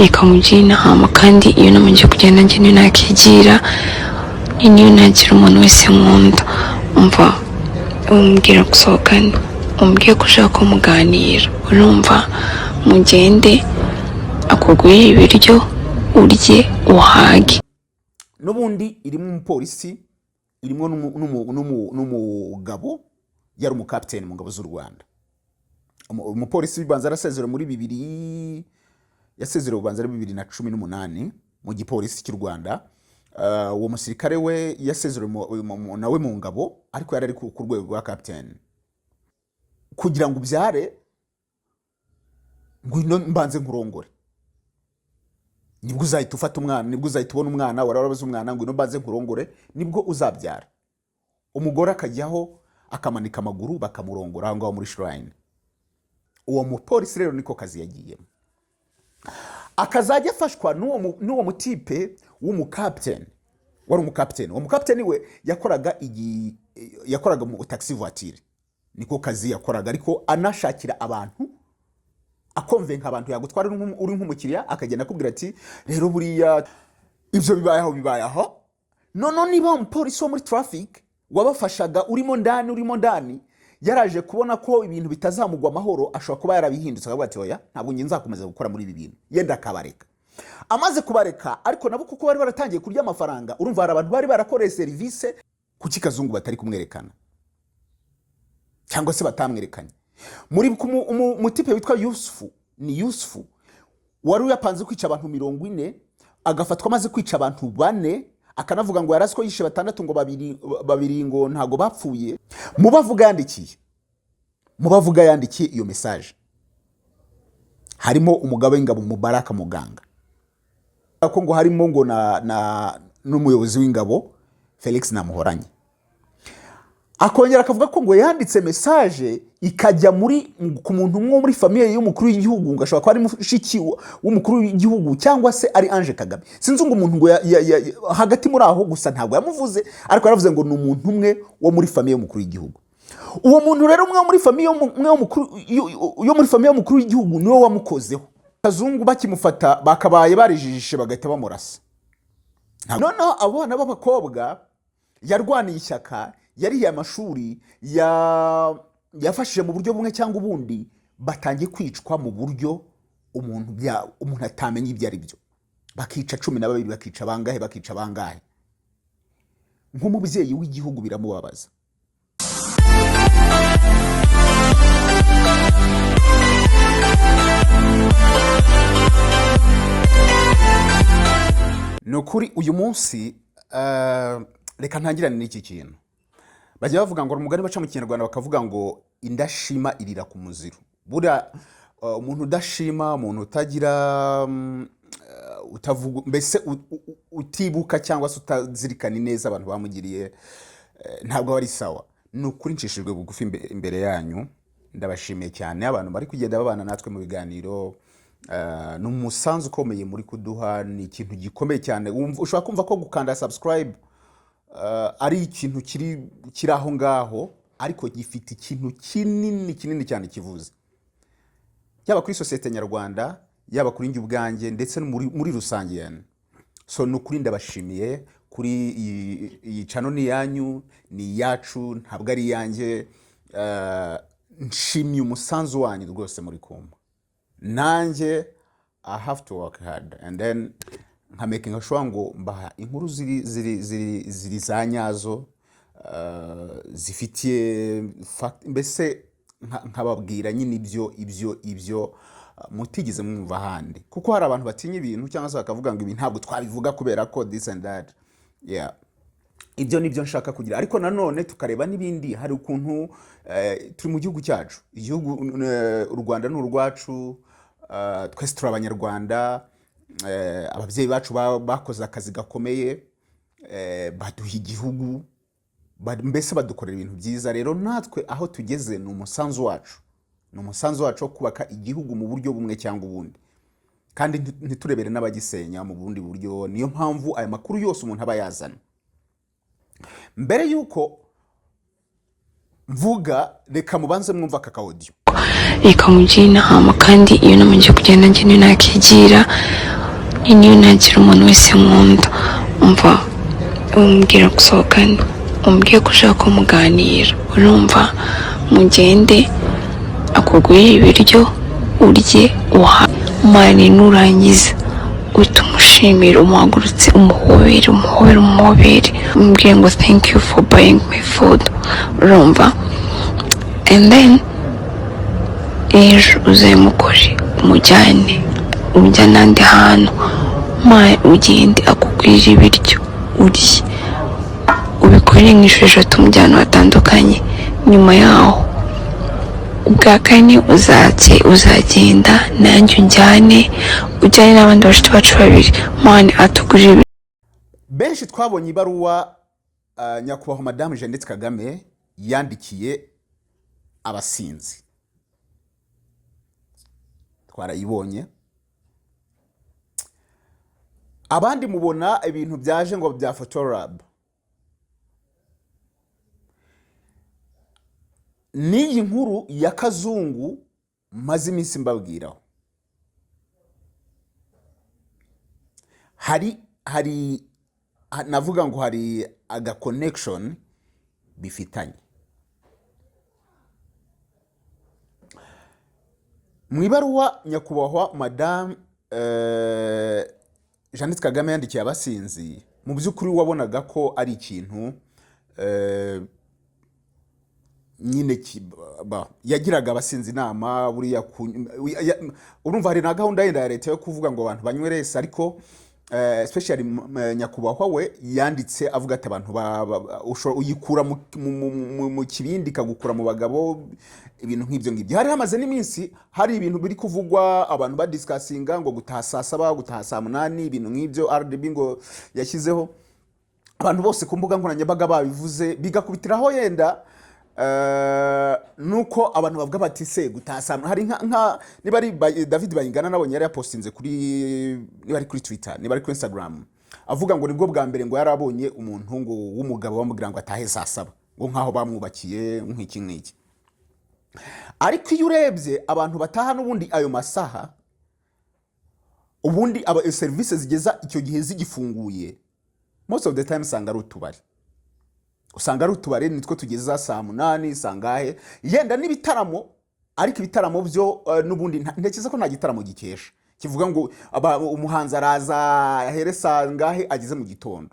ikamugira inama, kandi iyo namanje kugenda njye niyo nakigira, niyo nagira umuntu wese nkunda. Umva umbwira gusohokana, umbwiye ko ushaka kumuganira, urumva mugende akugurira ibiryo urye uhage. N'ubundi irimo umupolisi, irimo n'umugabo yari umukapiteni mu ngabo z'u Rwanda. Umupolisi bibanza arasezera muri 2000, yasezerewe ubanza ari 2018 mu gipolisi cy'u Rwanda. Uwo musirikare we yasezerewe nawe mu ngabo, ariko yari ari ku rwego rwa kapiteni. Kugira ngo ubyare ngwino mbanze nkurongore, nibwo uzahita ufata umwana, nibwo uzahita ubona umwana, warabaza umwana ngwino mbanze nkurongore, nibwo uzabyara. Umugore akajyaho akamanika amaguru bakamurongora aho ngaho muri shrine. Uwo mupolisi rero niko kazi yagiyemo. Akazajya afashwa n'uwo mutipe w'umukapiteni, wari umukapiteni. Uwo mukapiteni we yakoraga mu taxi voiture, niko kazi yakoraga, ariko anashakira abantu, akonvenka abantu yagutwara uri nk'umukiriya, akagenda akubwira ati rero buriya ibyo bibayaho. None niba umupolisi wo muri traffic wabafashaga urimo ndani yaraje kubona ko ibintu bitazamugwa amahoro, ashobora kuba yarabihindutse akavuga ati oya ntabwo ngiye nzakomeza gukora muri ibi bintu, yenda akabareka. Amaze kubareka, ariko nabo kuko bari baratangiye kurya amafaranga, urumva hari abantu bari barakoreye service kuki Kazungu batari kumwerekana cyangwa se batamwerekanye. Muri umutipe witwa Yusufu wari yapanze kwica abantu 40, agafatwa amaze kwica abantu 4, akanavuga ngo yarazi ko yishe 6 ngo babiri ngo ntago bapfuye. Mubavuga yandikiye iyo message harimo umugabo w'ingabo Mubaraka Muganga, ako ngo harimo ngo n'umuyobozi w'ingabo Felix Namuhoranye. Akongera akavuga ko ngo yanditse message ikajya ku muntu umwe muri famille y'umukuru w'igihugu, ngo ashobora kuba ari mushiki w'umukuru w'igihugu cyangwa se ari Ange Kagame. Sinzi ngo umuntu ngo hagati muri aho, gusa ntabwo yamuvuze, ariko yaravuze ngo ni umuntu umwe wo muri famille y'umukuru w'igihugu. Uwo muntu rero umwe muri famille y'umukuru w'igihugu niwe wamukozeho. Kazungu bakimufata bakabaye barijijishe bagahita bamurasa. Noneho abana b'abakobwa yarwaniye ishyaka, yari amashuri, yafashije mu buryo bumwe cyangwa ubundi, batangiye kwicwa mu buryo umuntu atamenye ibyo ari byo. Bakica 12, bakica bangahe. Nk'umubyeyi w'igihugu biramubabaza. Nukuri uyu munsi reka ntangirane n'iki kintu. Bajya bavuga ngo umugani baca mu Kinyarwanda bakavuga ngo indashima irira ku muziro. Bura umuntu udashima, umuntu utagira utavuga, mbese utibuka cyangwa se utazirikana neza abantu bamugiriye, ntabwo bari sawa. Nukuri nshishijwe bugufi imbere yanyu, ndabashimiye cyane abantu bari kugenda babana natwe mu biganiro. N'umusanzu ukomeye muri kuduha, ni ikintu gikomeye cyane. Ushobora kumva ko gukanda subscribe ari ikintu kiri aho ngaho, ariko gifite ikintu kinini cyane kivuze, yaba kuri societe nyarwanda, yaba kuri njye ubwanjye, ndetse muri rusange yani. So nukuri ndabashimiye kuri iyi channel ni yanyu, ni yacu, ntabwo ari yanjye. Nshimiye umusanzu wanyu rwose muri kumva. Nanjye I have to work hard, and then making sure ngo mbaha inkuru ziri za nyazo, zifitiye fact, mbese nkababwira nyine ibyo mutigeze mwumva handi, kuko hari abantu batinya ibintu cyangwa se bakavuga ngo ibi ntabwo twabivuga kubera ko this and that. Yeah, ibyo nibyo nshaka kugira, ariko nanone tukareba n'ibindi. Hari ukuntu turi mu gihugu cyacu, igihugu u Rwanda n'urwacu, twese turi abanyarwanda. Ababyeyi bacu bakoze akazi gakomeye, baduha igihugu, mbese badukorera ibintu byiza. Rero natwe aho tugeze ni umusanzu wacu, wo kubaka igihugu mu buryo bumwe cyangwa ubundi, kandi ntiturebere n'abagisenya mu bundi buryo. Niyo mpamvu aya makuru yose umuntu aba yazana. Mbere yuko mvuga, reka mubanze mwumva aka audio. Ikamugira inama, kandi iyo namanje kugenda njye niyo nakigira, niyo nagira umuntu wese nkunda umva umbwira gusohokana umbwiye ko ushaka kumuganira urumva mugende akugurira ibiryo urye mani nurangiza uhita umushimira umuhagurutse umuhobere umbwire ngo thank you for buying my food urumva and then ejo uzayimukore umujyane ahandi hantu ugende akugurira ibiryo urye ubikorere nk'inshuro eshatu mu gihe hatandukanye nyuma yaho ubwa kane uzagenda nanjye ujyane n'abandi bashiki bacu babiri mani atugurira benshi twabonye ibaruwa nyakubahwa Madame Jeannette Kagame yandikiye abasinzi twarayibonye abandi mubona ibintu byaje ngo bya Photorab n'iyi nkuru ya Kazungu maze iminsi mbabwiraho hari navuga ngo hari aga connection bifitanye mu ibaruwa nyakubahwa Madame Jeannette Kagame yandikiye abasinzi mu by'ukuri wabonaga ko ari ikintu nyine yagiraga abasinzi inama buriya urumva hari na gahunda yenda ya leta yo kuvuga ngo abantu banywerese ariko especially nyakubahwa we yanditse avuga ati abantu uyikura mu kibindi kagukura mu bagabo ibintu nk'ibyo ngibyo hari hamaze n'iminsi hari ibintu biri kuvugwa abantu badiscussinga ngo gutaha saa 7 gutaha saa 8 ibintu nk'ibyo RDB ngo yashyizeho abantu bose ku mbuga nkoranyambaga babivuze bigakubitiraho yenda nuko abantu bavuga bati se gutasana hari nka niba ari David Bayingana nabonye yari yapostinze kuri niba ari kuri Twitter niba ari kuri Instagram avuga ngo nibwo bwa mbere ngo yarabonye umuntu ngo w'umugabo bamubwira ngo atahe saa 7 ngo nkaho bamwubakiye nk'iki ariko iyo urebye abantu bataha n'ubundi ayo masaha ubundi aba service zigeza icyo gihe zigifunguye most of the time sanga ari utubari usanga ari utubare nitwo tugeza saa 8 sangahe yenda n'ibitaramo ariko ibitaramo byo n'ubundi ntekereza ko nta gitaramo gikesha kivuga ngo umuhanzi araza ahere sangahe ageze mu gitondo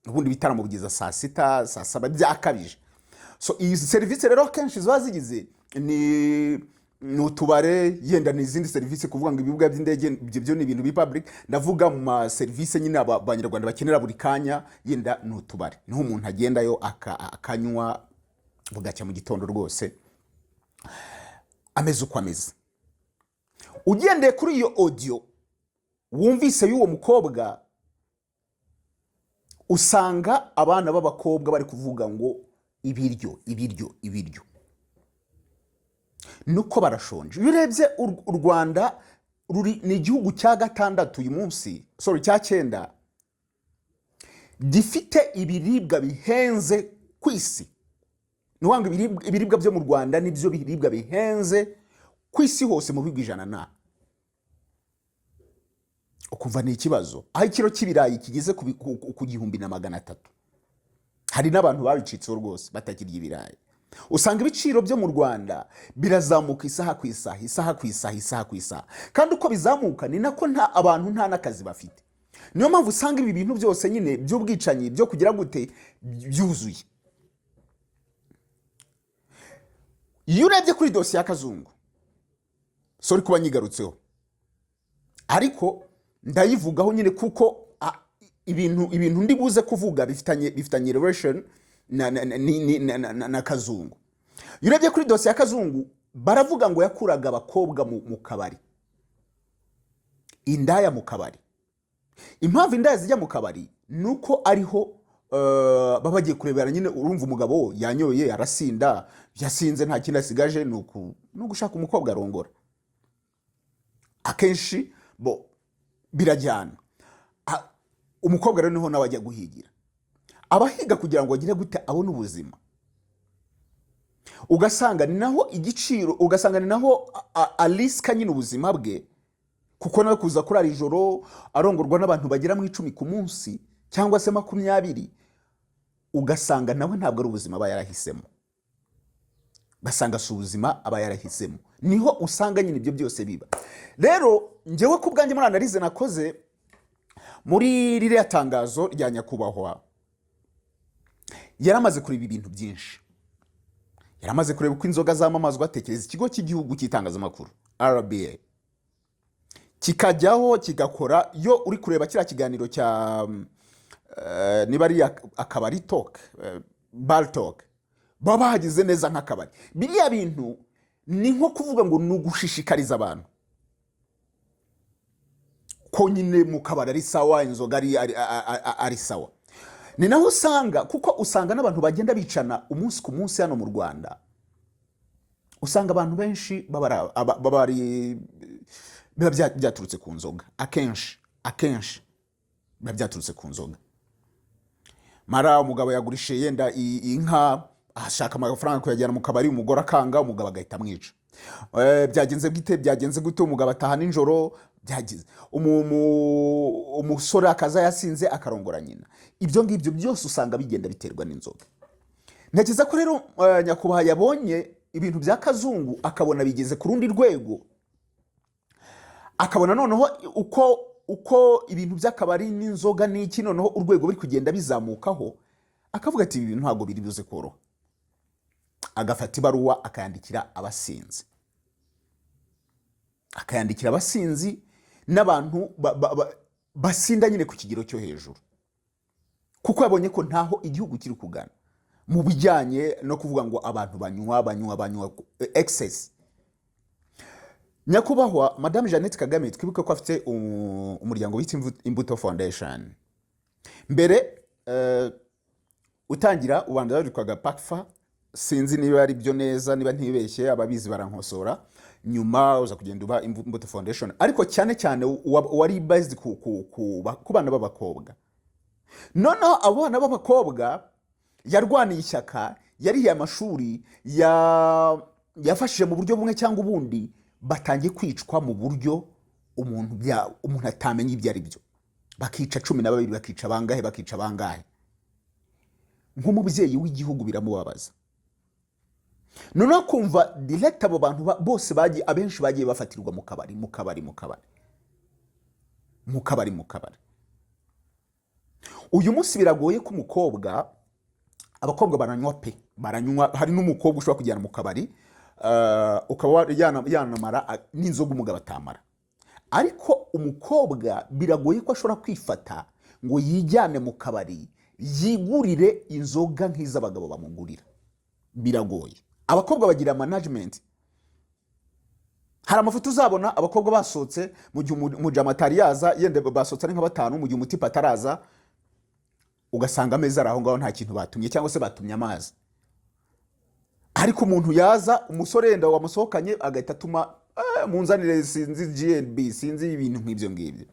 ubundi bitaramo bigeza saa 6 saa 7 byakabije so iyi service rero kenshi ziba zigize ni utubare yenda n'izindi service kuvuga ngo ibibuga by'indege byo ni ibintu bi public ndavuga mu ma service nyine abanyarwanda bakenera buri kanya yenda n'utubare niho umuntu agenda yo akanywa bugacya mu gitondo rwose ameze uko ameze ugendeye kuri iyo audio wumvise y'uwo mukobwa usanga abana b'abakobwa bari kuvuga ngo ibiryo nuko barashonje urebye u Rwanda ruri ni igihugu cya gatandatu uyu munsi cya 9 gifite ibiribwa bihenze kwisi nuwanga ibiribwa byo mu Rwanda nibyo biribwa bihenze kwisi hose mu bihugu 100 ukuva ni ikibazo aho ikiro kibirayi kigeze ku 1300 hari n'abantu babicitse rwose batakirya ibirayi usanga ibiciro byo mu Rwanda birazamuka isaha ku isaha kandi uko bizamuka ni nako abantu nta nakazi bafite niyo mpamvu usanga ibi bintu byose nyine by'ubwicanyi byo kugira gute byuzuye iyo urebye kuri dosiye ya Kazungu sorry kuba nyigarutseho ariko ndayivugaho nyine kuko ibintu ndi buze kuvuga bifitanye relation na Kazungu yurebye kuri dosiye ya Kazungu baravuga ngo yakuraga abakobwa mu kabari indaya mu kabari impamvu indaya zijya mu kabari nuko ariho baba bagiye kurebera nyine urumva umugabo yanyoye arasinda yasinze nta kintu asigaje no gushaka umukobwa arongora akenshi birajyana umukobwa rero niho nawe ajya guhigira abahiga kugira ngo agire gute abone ubuzima ugasanga ni naho igiciro ugasanga ni naho aliska nyine ubuzima bwe kuko nawe kuza kurara ijoro arongorwa n'abantu bagera mu 10 ku munsi cyangwa se 20, ugasanga nawe ntabwo ari ubuzima aba yarahisemo, basanga si ubuzima aba yarahisemo, niho usanga nyine ibyo byose biba. Rero njyewe ku bwanjye muri analize nakoze muri ririya tangazo rya nyakubahwa, yaramaze kureba ibintu byinshi, yaramaze kureba uko inzoga zamamazwa, atekereza ikigo cy'igihugu cy'itangazamakuru RBA kikajyaho kigakora, yo uri kureba kiriya kiganiro cya niba ari akabari talk, bar talk, baba bagize neza nk'akabari. Biriya bintu ni nko kuvuga ngo ni ugushishikariza abantu ko nyine mu kabari ari sawa, inzoga ari sawa. Ni naho usanga, kuko usanga n'abantu bagenda bicana umunsi ku munsi hano mu Rwanda, usanga abantu benshi babari biba byaturutse ku nzoga, akenshi biba byaturutse ku nzoga. Mara umugabo yagurishe yenda inka, ashaka amafaranga kuyajyana mu kabari, umugore akanga, umugabo agahita amwica. Byagenze gute umugabo ataha nijoro, byagize umusore akaza yasinze akarongora nyina. Ibyo ngibyo byose usanga bigenda biterwa n'inzoga. Ntekereza ko rero nyakubahwa yabonye ibintu bya kazungu, akabona bigeze ku rundi rwego, akabona noneho uko ibintu by'akabari n'inzoga n'iki noneho urwego biri kugenda bizamukaho, akavuga ati ibi bintu ntabwo biri buze koroha. Agafata ibaruwa akayandikira abasinzi, n'abantu basinda nyine ku kigero cyo hejuru, kuko yabonye ko ntaho igihugu kiri kugana mu bijyanye no kuvuga ngo abantu banywa excess. Nyakubahwa Madame Jeannette Kagame, twibuke ko afite umuryango wita Imbuto Foundation. Mbere utangira ubanza yarikwaga PACFA, sinzi niba ari byo neza, niba ntibeshye ababizi barankosora. Nyuma uza kugenda uba Imbuto Foundation, ariko cyane cyane wari based ku bana b'abakobwa. Noneho abana b'abakobwa yarwaniye ishyaka, yarihiye amashuri, yafashije mu buryo bumwe cyangwa ubundi, batangiye kwicwa mu buryo umuntu atamenye ibyo ari byo. Bakica 12, bakica bangahe. Nk'umubyeyi w'igihugu biramubabaza. Noneho kumva direct abo bantu bose abenshi bagiye bafatirwa mu kabari. Uyu munsi biragoye ko abakobwa baranywa, hari n'umukobwa ushobora kujyana mu kabari ukaba yanamara n'inzoga umugabo atamara. Ariko umukobwa biragoye ko ashobora kwifata ngo yijyane mu kabari yigurire inzoga nk'iz'abagabo bamugurira, biragoye. Abakobwa bagira management. Hari amafoto uzabona abakobwa basohotse mu gihe umujama atari yaza, yende basohotse ari nka 5, mu gihe umutipa ataraza, ugasanga ameza araho ngaho nta kintu batumye, cyangwa se batumye amazi. Ariko umuntu yaza, umusore yenda wamusohokanye agahita atuma munzanire sinzi GNB, sinzi ibintu nk'ibyo ngibyo.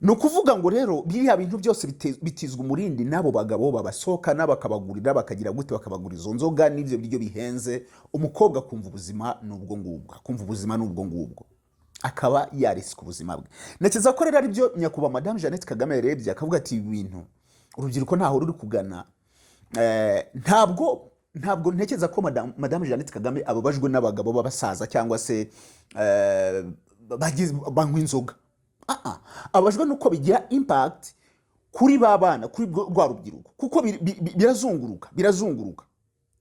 No kuvuga ngo rero biriya bintu byose bitizwa umurindi n'abo bagabo babasohokana, bakabagurira, bakagira gute, bakabagura izo nzoga n'ibyo biryo bihenze. Umukobwa kumva ubuzima n'ubwo ngubwo, akaba yarisika ubuzima bwe. Ntekereza ko rero ari byo nyakubahwa Madame Jeannette Kagame yarebye, akavuga ati ibintu urubyiruko ntaho ruri kugana. Ntabwo ntekereza ko Madame Jeannette Kagame ababajwe n'abagabo b'abasaza cyangwa se banywa inzoga. Abajwe nuko bigira impact kuri babana, kuri rwa rubyiruko, kuko birazunguruka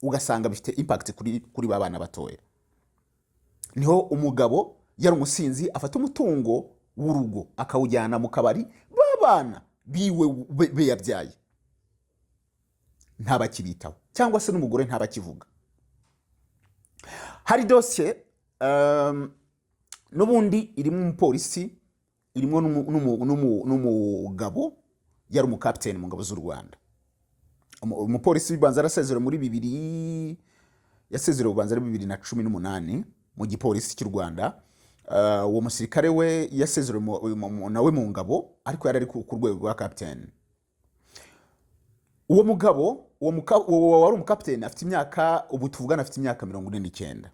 ugasanga bifite impact kuri babana batoya. Niho umugabo yari umusinzi, afata umutungo w'urugo akawujyana mu kabari, babana biwe beyabyaye ntabakibitaho, cyangwa se n'umugore ntabakivuga. Hari dossier n'ubundi irimo umupolisi, irimo n'umugabo yari umukapiteni mu ngabo z'u Rwanda. Umupolisi bibanza arasezerewe muri 2000, yasezerewe ubanza ari 2018 mu gipolisi cy'u Rwanda. Uwo musirikare we yasezerewe nawe mu ngabo, ariko yari ari ku rwego rwa kapiteni. Uwo mugabo wari umukapiteni afite imyaka, ubu tuvugana afite imyaka 49.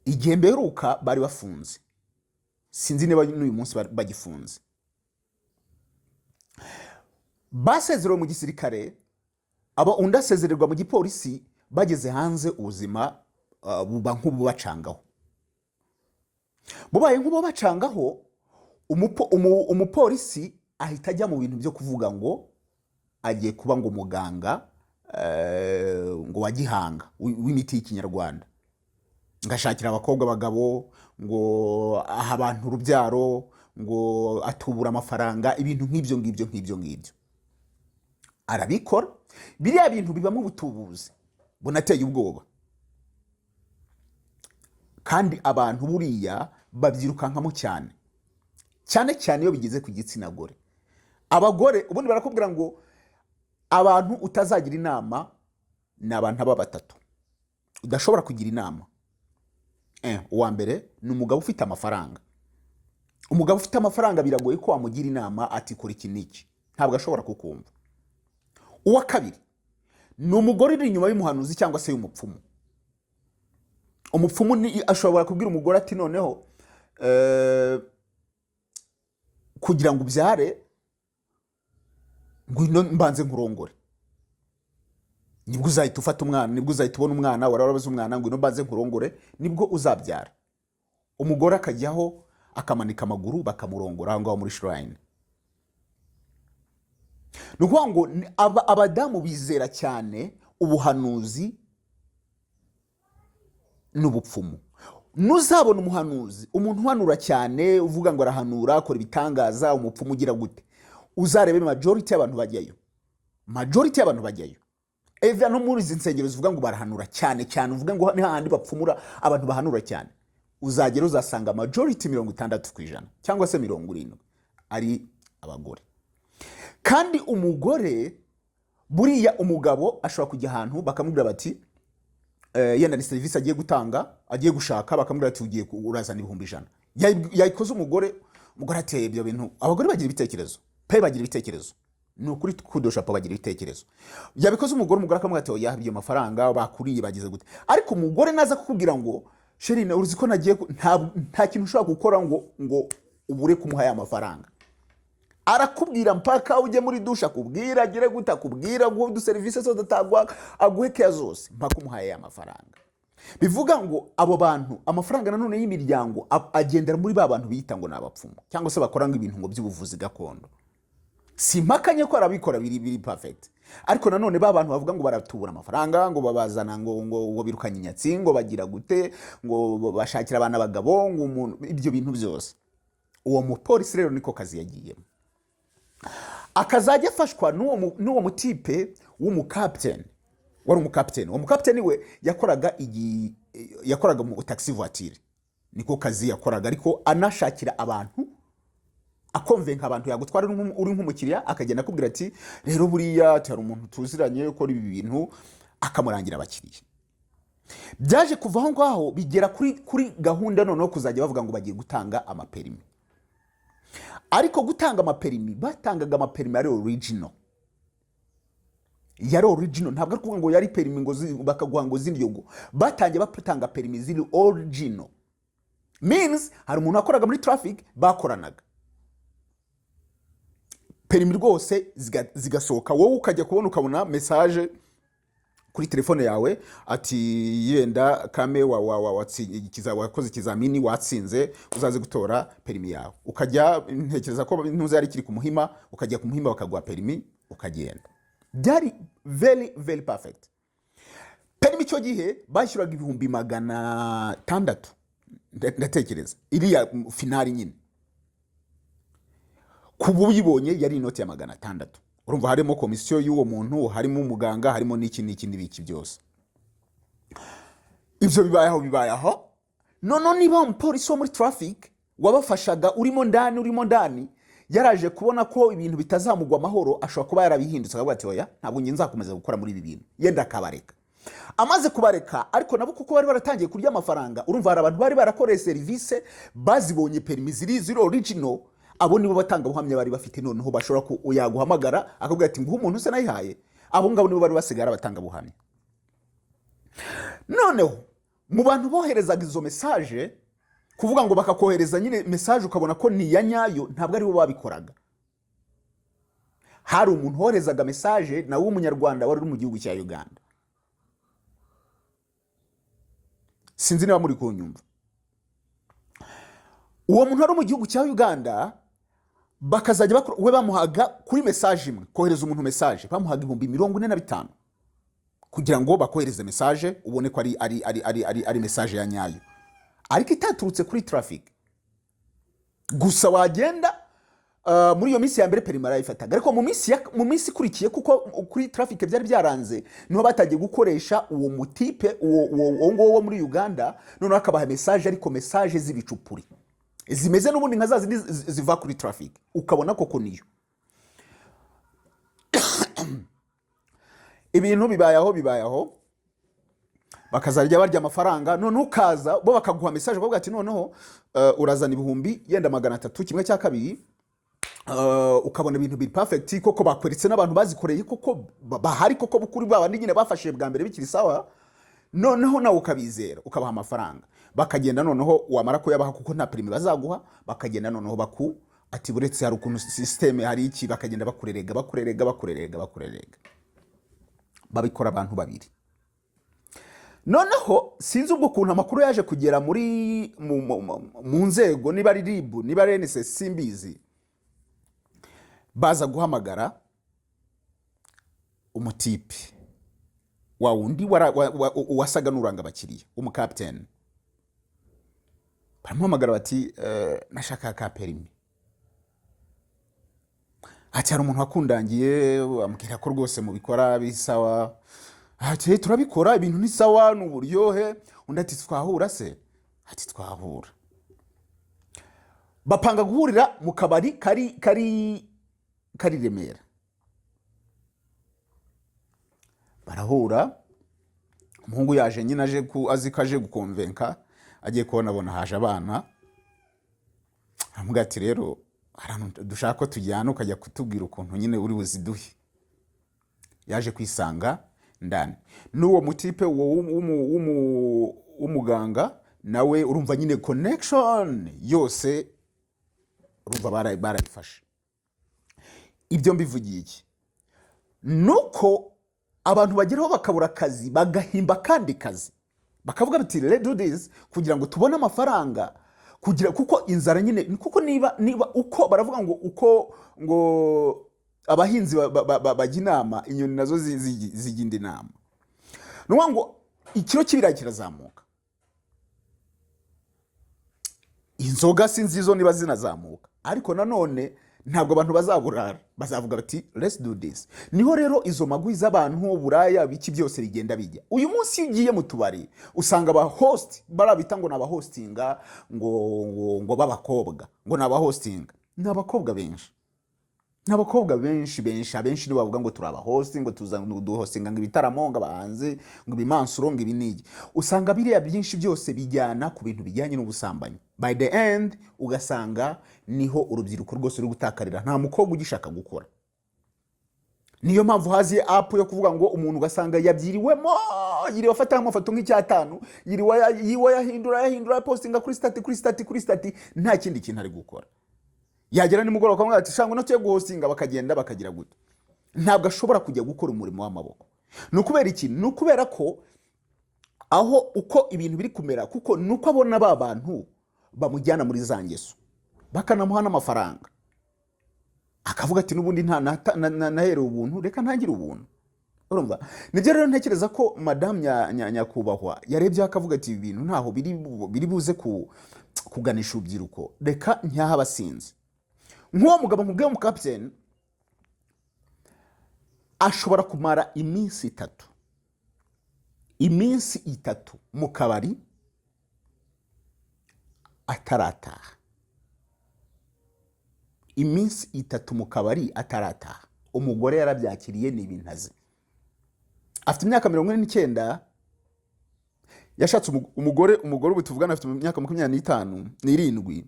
igihe mberuka bari bafunze, sinzi niba n'uyu munsi bagifunze. Basezerewe mu gisirikare, undi asezererwa mu gipolisi, bageze hanze ubuzima buba nk'ububacangaho. Bubaye nk'ububacangaho, umupolisi ahita ajya mu bintu byo kuvuga ngo agiye kuba ngo muganga ngo wa gihanga w'imiti y'ikinyarwanda, ngashakira abakobwa abagabo, ngo aha abantu urubyaro, ngo atubura amafaranga, ibintu nk'ibyo arabikora. Biriya bintu bibamo ubutubuzi bunateye ubwoba, kandi abantu buriya babyirukankamo cyane iyo bigeze ku gitsina gore. Abagore ubundi barakubwira ngo abantu utazagira inama ni abantu aba batatu udashobora kugira inama. Uwa mbere ni umugabo ufite amafaranga. Umugabo ufite amafaranga biragoye ko wamugira inama ati kora iki n'iki, ntabwo ashobora kukumva. Uwa kabiri ni umugore uri inyuma y'umuhanuzi cyangwa se y'umupfumu. Umupfumu ni ashobora kubwira umugore ati noneho kugira ngo ubyare ngwino mbanze nkurongore, nibwo uzahita ufata umwana, nibwo uzahita ubona umwana, warabaza umwana ngwino mbanze nkurongore, nibwo uzabyara. Umugore akajyaho akamanika amaguru bakamurongora aho ngaho muri shrine. Nukuvuga ngo abadamu bizera cyane ubuhanuzi n'ubupfumu. Nuzabona umuhanuzi, umuntu uhanura cyane uvuga ngo arahanura akora ibitangaza, umupfumu ugira gute, uzarebe majority y'abantu bajyayo. Eva no muri izi nsengero zivuga ngo barahanura cyane, uvuga ngo ni hahandi bapfumura abantu bahanura cyane, uzagera uzasanga majority 60% cyangwa se 70 ari abagore. Kandi umugore buriya, umugabo ashobora kujya ahantu bakamubwira bati yenda ni service agiye gutanga, agiye gushaka, bakamubwira ati ugiye urazana 100,000. Yayikoze umugore ati ibyo bintu. Abagore bagira ibitekerezo, bagira ibitekerezo, ni ukuri kudoshapo bagira ibitekerezo. Yabikoze umugore akamubwira ati oya ibyo mafaranga bakuriye bagize gute. Ariko umugore naza kukubwira ngo Sherine uruzi ko nagiye nta kintu ushobora gukora ngo ubure kumuha ya mafaranga. Arakubwira mpaka ujye muri dusha, kubwira agire guta, kubwira ngo du service zo datagwa, aguhe care zose mpaka umuhaye ya mafaranga. Bivuga ngo abo bantu amafaranga nanone y'imiryango agendera muri ba bantu bita ngo nabapfumu cyangwa se bakoranga ibintu ngo by'ubuvuzi gakondo. Simpakanye ko arabikora biri perfect, ariko nanone ba bantu bavuga ngo baratubura amafaranga, ngo babazana ngo birukanye inyatsi, ngo bagira gute, ngo bashakira abana bagabo, ngo umuntu, ibyo bintu byose. Uwo mupolisi rero niko kazi yagiyemo. Akazajya afashwa n'uwo mutipe w'umukapiteni, wari umukapiteni. Uwo mukapiteni we yakoraga mu taxi voiture, niko kazi yakoraga, ariko anashakira abantu, akonvenka abantu yagutwara uri nk'umukiriya, akagenda akubwira ati rero buriya hari umuntu tuziranye ukora ibi bintu, akamurangira abakiriya. Byaje kuva aho ngaho bigera kuri gahunda noneho kuzajya bavuga ngo bagiye gutanga amaperimi. Ariko gutanga amaperimi, batangaga amaperimi ari original. Yari original, ntabwo ari kuvuga ngo yari perimi ngo bakaguha ngo zindi ngo. Batangiye batanga perimi ziri original. Means hari umuntu akoraga muri traffic bakoranaga. Perimi rwose zigasohoka, wowe ukajya kubona ukabona message kuri telefone yawe ati yenda Kame wakoze ikizamini watsinze, uzaze gutora perimi yawe. Ukajya ntekereza ko ntuzi yari kiri ku Muhima, ukajya ku Muhima bakaguha perimi ukagenda. Byari very very perfect. Perimi cyo gihe bashyiraga 600 ndatekereza, iriya finali nyine. Kubu yibonye yari inoti ya 600. Urumva harimo komisiyo y'uwo muntu, harimo umuganga, harimo n'iki n'ibiki byose. Ibyo bibayaho. None niba umupolisi wo muri traffic wabafashaga urimo ndani yaraje kubona ko ibintu bitazamugwa amahoro, ashobora kuba yarabihindutse akavuga ati oya ntabwo ngiye nzakomeza gukora muri ibi bintu, yenda akabareka. Amaze kubareka, ariko nabo kuko bari baratangiye kurya amafaranga, urumva hari abantu bari barakoreye service bazibonye perimi ziri original, abo nibo batanga buhamya bari bafite, noneho bashobora ko yaguhamagara akubwira ati nguho umuntu se nayihaye. Abo ngabo nibo bari basigara batanga buhamya. Noneho mu bantu boherezaga izo message kuvuga ngo bakakohereza nyine message ukabona ko ni ya nyayo, ntabwo ari bo babikoraga. Hari umuntu woherezaga message na w'umunyarwanda wari mu gihugu cya Uganda. Sinzi niba muri kunyumva. Uwo muntu ari mu gihugu cya Uganda bakazajya we bamuhaga kuri message imwe, kohereza umuntu message bamuhaga 45,000 kugira ngo bakohereze message ubone ko ari message ya nyayo, ariko itaturutse kuri traffic gusa. Wagenda muri iyo minsi ya mbere perima yarayifataga, ariko mu minsi ikurikiye kuko kuri traffic byari byaranze niho batagiye gukoresha uwo mutipe uwo muri Uganda, none akabaha message, ariko message z'ibicupuri zimeze n'ubundi nka zazindi ziva kuri traffic, ukabona koko niyo. Ibintu bibayaho bakazarya barya amafaranga, none ukaza bo bakaguha message bavuga ati noneho urazana ibihumbi yenda 300 kimwe cya kabiri, ukabona ibintu biri perfect koko bakweretse n'abantu bazikoreye koko bahari koko bukuri babandi nyine bafashe bwa mbere bikiri sawa, noneho nawe ukabizera ukabaha amafaranga, bakagenda noneho wamara ko yabaha kuko nta prime bazaguha, bakagenda noneho ati buretse hari ukuntu system hari iki, bakagenda bakurerega. Babikora abantu babiri. Noneho sinzi ubwo kuntu amakuru yaje kugera muri mu nzego, niba ari RIB niba ari NSS simbizi, baza guhamagara umutipe wa wundi wasaga n'uranga abakiriya umukapiteni, baramuhamagara bati nashaka ka perimi. Ati hari umuntu wakundangiye amubwira ko rwose mubikora bisawa. Ati turabikora ibintu ni sawa n'uburyohe. Undi ati twahura se? Ati twahura. Bapanga guhurira mu kabari kari Remera. Barahura, umuhungu yaje nyine aje gukonvenka, agiye kubona haje abana. Aramubwira ati rero dushaka ko tujyana ukajya kutubwira ukuntu nyine uri buziduhe. Yaje kwisanga ndani n'uwo mutipe w'umuganga, nawe urumva nyine connection yose urumva barayifashe. Ibyo mbivugiye iki? Nuko abantu bageraho bakabura akazi, bagahimba kandi kazi, bakavuga bati let's do this kugira ngo tubone amafaranga, kuko inzara nyine, kuko niba uko baravuga ngo abahinzi bajya inama, inyoni nazo zijya inama. Nuko ngo ikiro kibirayi kirazamuka, inzoga sinzizo niba zinazamuka, ariko nanone ntabwo abantu bazaburara, bazavuga bati let's do this. Niho rero izo magwi z'abantu buraya biki byose bigenda bijya. Uyu munsi ugiye mu tubari usanga aba host barabita ngo naba hostinga ngo babakobwa, ngo naba hostinga, n'abakobwa benshi, n'abakobwa benshi abenshi ni bavuga ngo turaba hosting, ngo du hostinga ngo ibitaramo, ngo abahanze, ngo bimansuro, ngo ibinigi. Usanga biriya byinshi byose bijyana ku bintu bijyanye n'ubusambanyi. By the end ugasanga niho urubyiruko rwose ruri gutakarira, nta mukobwa ugishaka gukora. Niyo mpamvu haziye app yo kuvuga ngo umuntu ugasanga yabyiriwemo, yiriwe afata amafoto nk'icyatanu, yiriwe yahindura postinga kuri stati, nta kindi kintu ari gukora. Yagera nimugoroba akamubwira ati shango natuye guhostinga, bakagenda bakagira gute. Ntabwo ashobora kujya gukora umurimo w'amaboko. Nukubera iki? Nukubera ko aho uko ibintu biri kumera, kuko nuko abona ba bantu bamujyana muri za ngeso, bakanamuha n'amafaranga, akavuga ati nubundi nahere ubuntu, reka ntangire ubuntu. Urumva? Nibyo rero ntekereza ko Madame Nyakubahwa yarebye akavuga ati ibintu ntaho biri buze kuganisha urubyiruko, reka nyaha abasinzi. Nk'uwo mugabo nkubwiye mu captain ashobora kumara iminsi 3 mu kabari atarataha, iminsi 3 mu kabari atarataha. Umugore yarabyakiriye ni ibintaze, afite imyaka 49, yashatse umugore ubu tuvugana afite imyaka 27.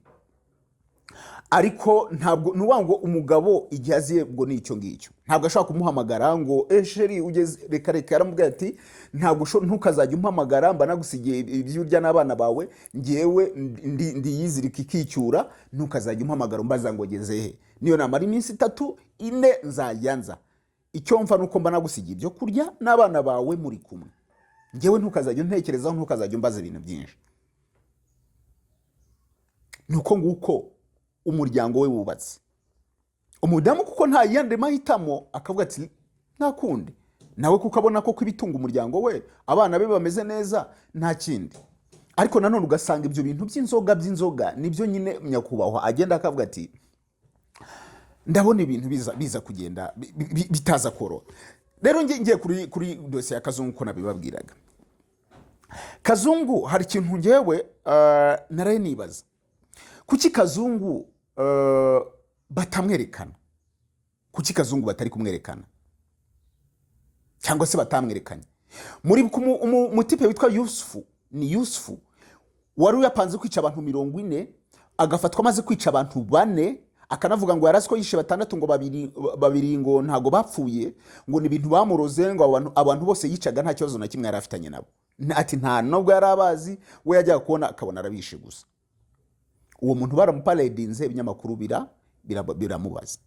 ariko ntabwo nuwango umugabo igihe aziye ubwo nicyo ngicyo ntabwo ashaka kumuhamagara ngo sheri ugeze reka yaramubwiye ati ntabwo ntukazajya umpamagara mba nagusigiye ibyo urya n'abana bawe ngewe ndiyizirika ikicyura ntukazajya umpamagara umbaza ngo geze he niyo namara iminsi 3 4 nzayanza icyo mfa nuko mba nagusigiye ibyo kurya n'abana bawe muri kumwe ngewe ntukazajya untekerezaho ntukazajya umbaza ibintu byinshi nuko nguko umuryango we wubatse umudamu kuko nta yandi mahitamo akavuga ati nakundi nawe kuko abona ko kwibitunga umuryango we abana be bameze neza nta kindi ariko nanone ugasanga ibyo bintu by'inzoga nibyo nyine nyakubahwa agenda akavuga ati ndabona ibintu biza kugenda bitaza koro rero ngiye kuri dosiye ya Kazungu ko nabibabwiraga Kazungu hari ikintu ngewe naraye nibaza kuki Kazungu batamwerekana kuki Kazungu batari kumwerekana cyangwa se batamwerekanye muri umutipe witwa Yusufu wari yapanze kwica abantu 40 agafatwa maze kwica abantu 4 akanavuga ngo yarasiko yishe 6 ngo babiri ngo ntago bapfuye ngo ni ibintu bamuroze ngo abantu bose yicaga nta kibazo na kimwe yarafitanye nabo ati nta nubwo yarabazi we yajya kubona akabona arabishe gusa uwo muntu baramuparedinze ibinyamakuru biramubaza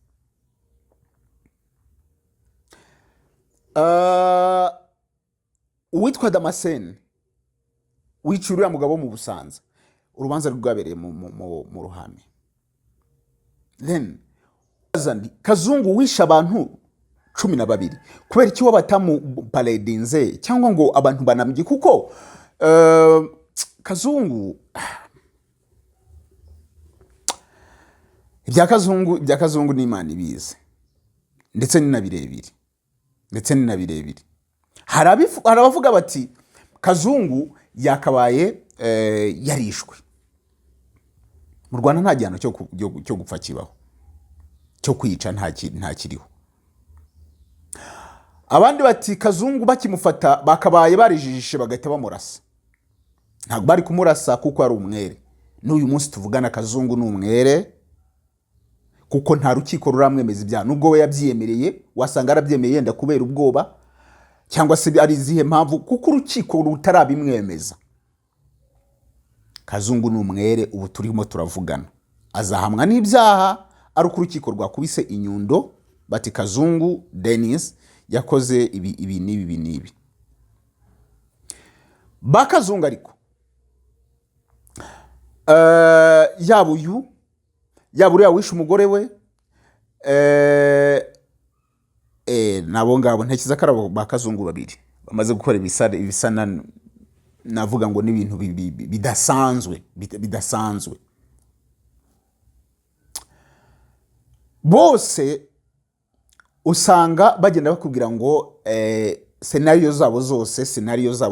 uwitwa Damascene wicuriye mugabo mu Busanza urubanza rwabereye mu ruhame then Kazungu wisha abantu 12 kubera iki batamuparedinze cyangwa ngo abantu banamye kuko Kazungu ibya Kazungu ni Imana ibize ndetse ni nabirebire hari abavuga bati Kazungu yakabaye yarishwe mu Rwanda nta gihano cyo gupfa kibaho cyo kwica nta kiriho abandi bati Kazungu bakimufata bakabaye barijijishe bagahita bamurasa ntabwo bari kumurasa kuko ari umwere n'uyu munsi tuvugana Kazungu ni umwere kuko nta rukiko ruramwemeza ibyaha nubwo we yabyiyemereye wasanga arabyemeye yenda kubera ubwoba cyangwa se ari izihe mpamvu kuko urukiko rutarabimwemeza Kazungu ni umwere ubu turimo turavugana azahamwa n'ibyaha ari urukiko rwakubise inyundo bati Kazungu Dennis yakoze ibi n'ibi bakazungu ariko yaburiya wishe umugore we nabo ngabo ntekiza karabo bakazungu babiri bamaze gukora ibisana navuga ngo n'ibintu bidasanzwe bose usanga bagenda bakubwira ngo scenario zabo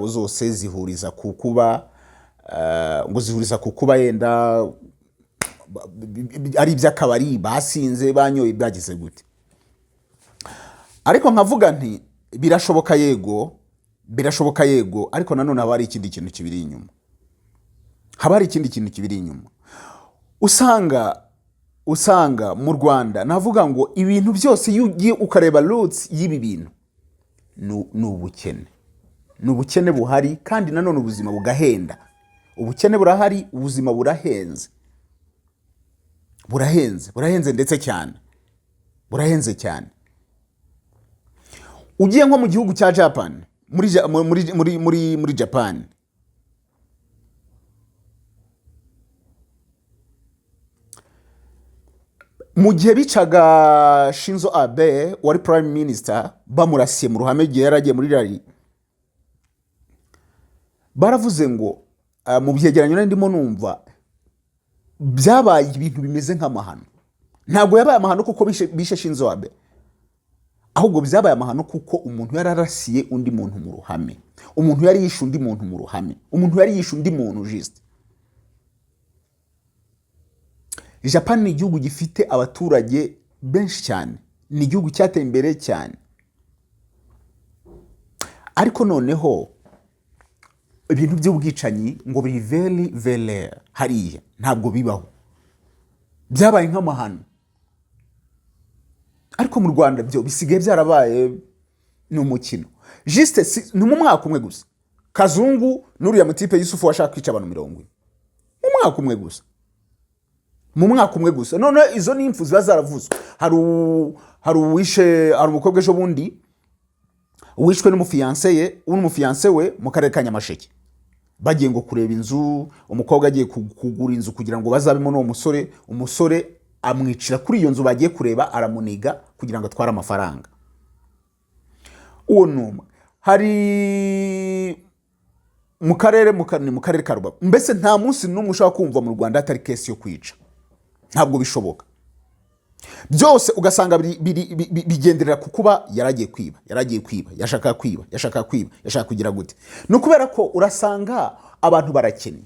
zose zihuriza kukuba ngo zihuriza kukuba yenda ari iby'akabari basinze banyoye byagize gute ariko nkavuga nti birashoboka yego ariko nanone haba hari ikindi kintu kibiri inyuma usanga mu Rwanda navuga ngo ibintu byose yugiye ukareba roots y'ibi bintu n'ubukene buhari kandi nanone ubuzima bugahenda ubukene burahari ubuzima burahenze ndetse cyane ugiye nko mu gihugu cya Japan muri Japan mu gihe bicaga Shinzo Abe wari prime minister bamurasiye mu ruhame gihe yaragiye muri rally baravuze ngo mu byegeranyo ndimo numva byabaye ibintu bimeze nk'amahano ntabwo yabaye amahano kuko bishe Shinzo Abe ahubwo byabaye amahano kuko umuntu yararasiye undi muntu mu ruhame umuntu yari yishe undi muntu mu ruhame umuntu yari yishe undi muntu juste Japan ni igihugu gifite abaturage benshi cyane ni igihugu cyateye imbere cyane ariko noneho ibintu by'ubwicanyi ngo biri very rare hariya ntabwo bibaho byabaye nk'amahano, ariko mu Rwanda byo bisigaye byarabaye ni umukino. Juste ni mu mwaka umwe gusa Kazungu n'uriya mutipe Yusufu washaka kwica abantu 40 mu mwaka umwe gusa, mu mwaka umwe gusa. None izo ni impfu ziba zaravuzwe. Hari uwishe, hari umukobwa ejo bundi wishwe n'umufiance we mu karere ka Nyamasheke, bagiye ngo kureba inzu, umukobwa agiye kugura inzu kugira ngo bazabemo n'uwo musore, umusore amwicira kuri iyo nzu bagiye kureba, aramuniga kugira ngo atware amafaranga. Uwo numwe hari mu karere ka Rubavu. Mbese nta munsi n'umwe ushaka kumva mu Rwanda atari kesi yo kwica, ntabwo bishoboka. Byose ugasanga bigenderera ku kuba yaragiye kwiba, yashaka kugira gute. No kubera ko urasanga abantu barakennye.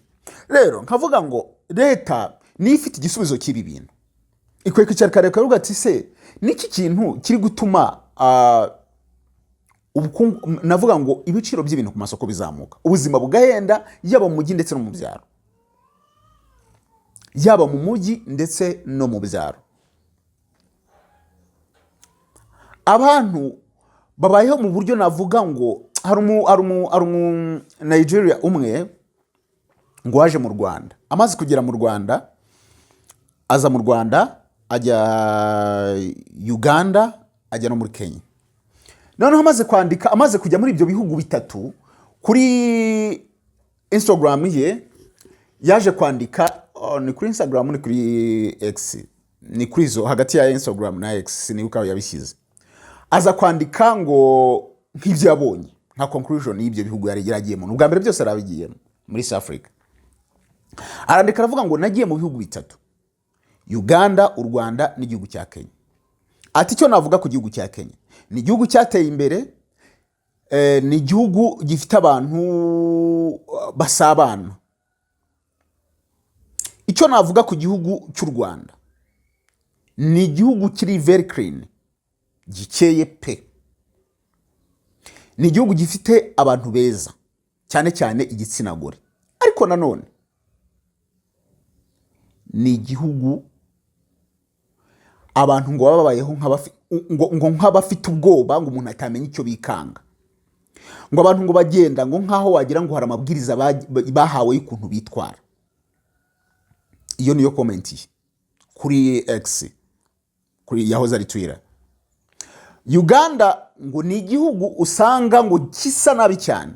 Rero nkavuga ngo leta ni ifite igisubizo cy'ibi bintu, ikwiye kwicara karuga ati se niki kintu kiri gutuma navuga ngo ibiciro by'ibintu ku masoko bizamuka, ubuzima bugahenda, yaba mu mujyi ndetse no mu byaro, yaba mu mujyi ndetse no mu byaro. Abantu babayeho mu buryo navuga ngo hari Nigeria umwe ngo waje mu Rwanda, amaze kugera mu Rwanda, aza mu Rwanda ajya Uganda, ajya no muri Kenya. Noneho amaze kujya muri ibyo bihugu bitatu, kuri Instagram ye yaje kwandika, ni kuri Instagram ni kuri X, ni kuri zo hagati ya Instagram na X sinibuka yabishyize, aza kwandika ngo nk'ibyo yabonye nka conclusion y'ibyo bihugu yari yaragiyemo. Ubwa mbere byose arabigiyemo muri South Africa, arandika aravuga ngo nagiye mu bihugu bitatu, Uganda, u Rwanda n'igihugu cya Kenya. Ati cyo navuga ku gihugu cya Kenya, ni igihugu cyateye imbere, ni igihugu gifite abantu basabana. Icyo navuga ku gihugu cy'u Rwanda, ni igihugu kiri very clean, gikeye pe. Ni igihugu gifite abantu beza, cyane cyane igitsina gore. Ariko nanone ni igihugu abantu ngo babayeho nk'abafite ubwoba, ngo umuntu atamenya icyo bikanga, ngo abantu ngo bagenda ngo nkaho wagira ngo hari amabwiriza bahawe y'ukuntu bitwara. Iyo niyo comment kuri X, kuri yahoze ari Twitter. Uganda ngo ni igihugu usanga ngo kisa nabi cyane,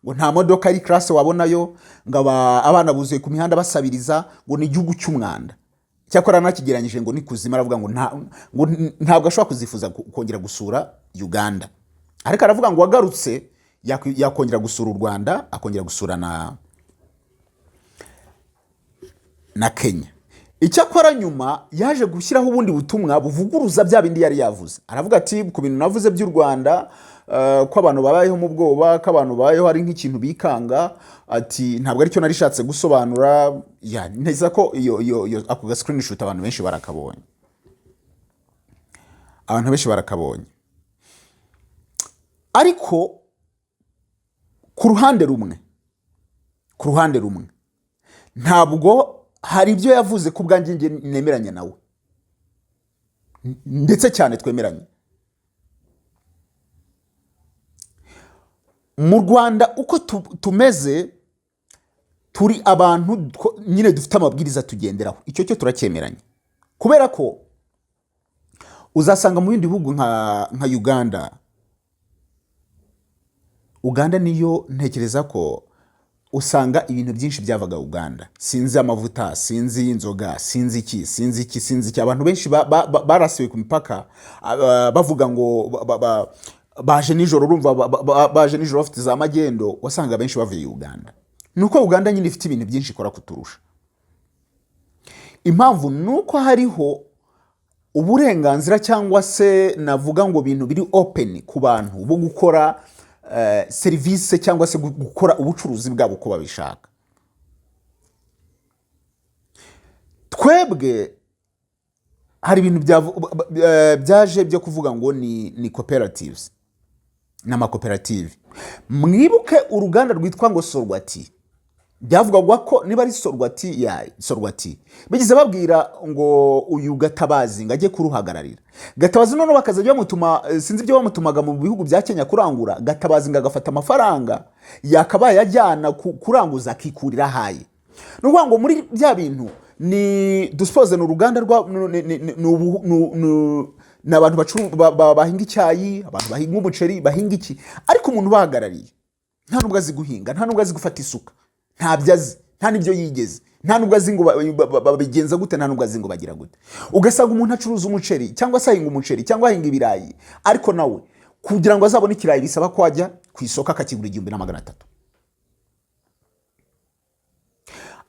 ngo nta modoka ari class wabonayo, ngo abana buzuye ku mihanda basabiriza, ngo ni igihugu cy'umwanda. Cyakora nakigeranyije ngo ni kuzima, aravuga ngo ntabwo ashobora kuzifuza kongera gusura Uganda. Ariko aravuga ngo wagarutse yakongera gusura u Rwanda, akongera gusura na Kenya. Icyakora nyuma yaje gushyiraho ubundi butumwa buvuguruza bya bindi yari yavuze. Aravuga ati ku bintu navuze by'u Rwanda, ko abantu babayeho mu bwoba, ko abantu babayeho ari nk'ikintu bikanga, ati ntabwo ari cyo narishatse gusobanura. Ya neza ko iyo ako ga screenshot abantu benshi barakabonye, ariko ku ruhande rumwe ntabwo hari ibyo yavuze ku bwanjye nge nemeranya nawe, ndetse cyane twemeranye. Mu Rwanda uko tumeze, turi abantu nyine dufite amabwiriza tugenderaho, icyo cyo turacyemeranye. Kubera ko uzasanga mu bindi bihugu nka Uganda niyo ntekereza ko usanga ibintu byinshi byavaga Uganda. Sinzi amavuta, sinzi inzoga, sinzi iki. Abantu benshi barasiwe ku mipaka, bavuga ngo baje nijoro, urumva baje nijoro bafite za magendo, wasanga benshi bavuye Uganda. Nuko Uganda nyine ifite ibintu byinshi ikora kuturusha. Impamvu nuko hariho uburenganzira, cyangwa se navuga ngo ibintu biri open ku bantu bo gukora serivisi, cyangwa se gukora ubucuruzi bwabo uko babishaka. Twebwe hari ibintu byaje byo kuvuga ngo ni cooperatives n'amakoperative. Mwibuke uruganda rwitwa ngo Sorwati, byavugwa ko niba ari sorwati bigize babwira ngo uyu Gatabazi ngo ajye kuruhagararira. Gatabazi none bakazajya bamutuma, sinzi ibyo bamutumaga mu bihugu bya Kenya kurangura. Gatabazi ngo agafata amafaranga yakabaye yajyana kuranguza akikurira haye. Nuvuga ngo muri bya bintu ni duspose n'uruganda rwa n'abantu bahinga icyayi, abantu bahinga umuceri, bahinga iki, ariko umuntu bahagarariye nta nubwo azi guhinga, nta nubwo azi gufata isuka, ntabyo azi, nta nibyo yigeze, nta nubwo azi ngo babigenza gute, nta nubwo azi ngo bagira gute. Ugasanga umuntu acuruza umuceri cyangwa se ahinga umuceri cyangwa ahinga ibirayi, ariko nawe kugira ngo azabone ikirayi bisaba ko ajya ku isoko akakigura 1300.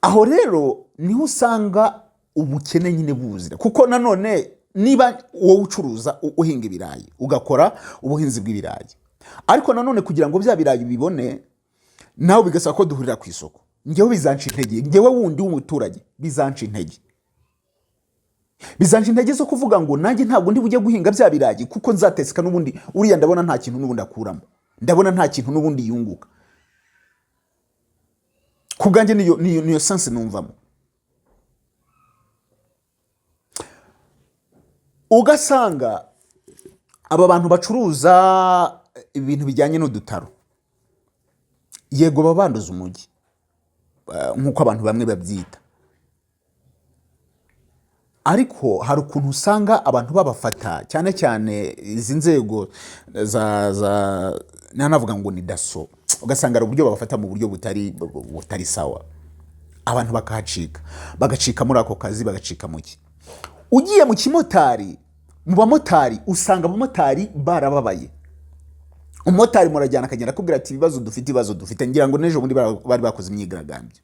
Aho rero niho usanga ubukene nyine buzira, kuko nanone niba wowe ucuruza uhinga ibirayi ugakora ubuhinzi bw'ibirayi, ariko nanone kugira ngo bya birayi bibone nawe bigasaba ko duhurira ku isoko, ngewe bizanca intege, ngewe wundi w'umuturage bizanca intege zo kuvuga ngo nanjye ntabwo ndi bujye guhinga bya birayi kuko nzateseka n'ubundi, uriya ndabona nta kintu n'ubundi akuramo, ndabona nta kintu n'ubundi yunguka. Kuganjye niyo sense numvamo. Ugasanga aba bantu bacuruza ibintu bijyanye n'udutaro, yego babanduza umujyi nkuko abantu bamwe babyita, ariko hari ukuntu usanga abantu babafata cyane cyane izi nzego navuga ngo ni daso, ugasanga ari uburyo babafata mu buryo butari sawa, abantu bagacika muri ako kazi, bagacika muki. Ugiye mu kimotari, mu bamotari usanga abamotari barababaye. Umumotari murajyana akagenda akubwira ati ibibazo dufite, ngira ngo nejo bundi bari bakoze imyigaragambyo,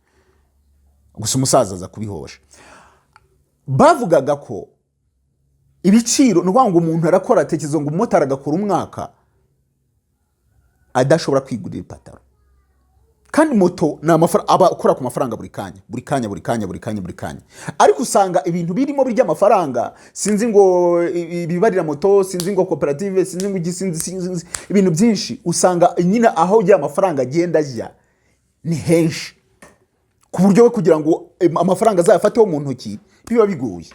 gusa umusaza aza kubihosha. Bavugaga ko ibiciro n'uvuga ngo umuntu arakora atekerezo ngo umumotari agakora umwaka adashobora kwigurira ipataro, kandi moto na amafaranga aba akora ku mafaranga buri kanya, ariko usanga ibintu birimo birya amafaranga, sinzi ngo ibibarira moto, sinzi ngo koperative, sinzi ngo sinzi ibintu byinshi, usanga nyine aho ya amafaranga agenda ajya ni henshi, ku buryo kugira ngo amafaranga azayafateho mu ntoki biba bigoye.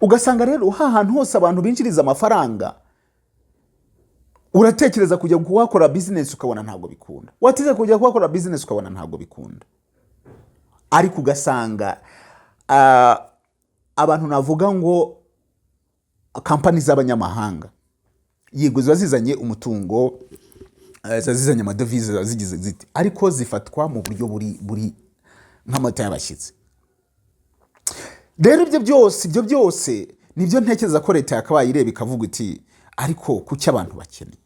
Ugasanga rero hantu hose abantu binjiriza amafaranga, uratekereza kujya kuhakora business ukabona ntabwo bikunda, watize kujya kuhakora business ukabona ntabwo bikunda, ariko ugasanga abantu navuga ngo company z'abanyamahanga yego ziba zizanye umutungo, zizanye amadovize zigize ziti, ariko zifatwa mu buryo buri nk'amata y'abashyitsi. Rero ibyo byose nibyo ntekereza ko leta yakabaye ireba ikavuga iti, ariko kuki abantu bakene,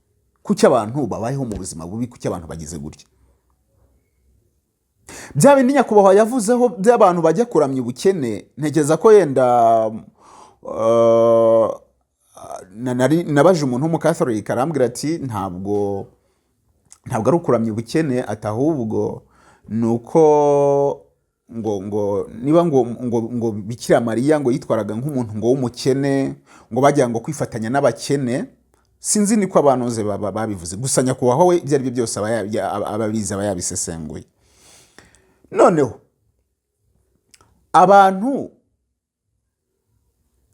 kuki abantu babayeho mu buzima bubi, kuki abantu bagize gutya. Bya bindi nyakubahwa yavuzeho by'abantu bajya kuramya ubukene, ntekereza ko yenda nabaje umuntu w'umukatholika arambwira ati ntabwo ari ukuramya ubukene, atahubwo nuko ngo niba ngo Bikira Mariya ngo yitwaraga nk'umuntu ngo w'umukene, ngo bajya ngo kwifatanya n'abakene, sinzi niko abanoze babivuze, gusa nyakubahwa we ibyo ari byo byose ababizi aba yabisesenguye. Noneho abantu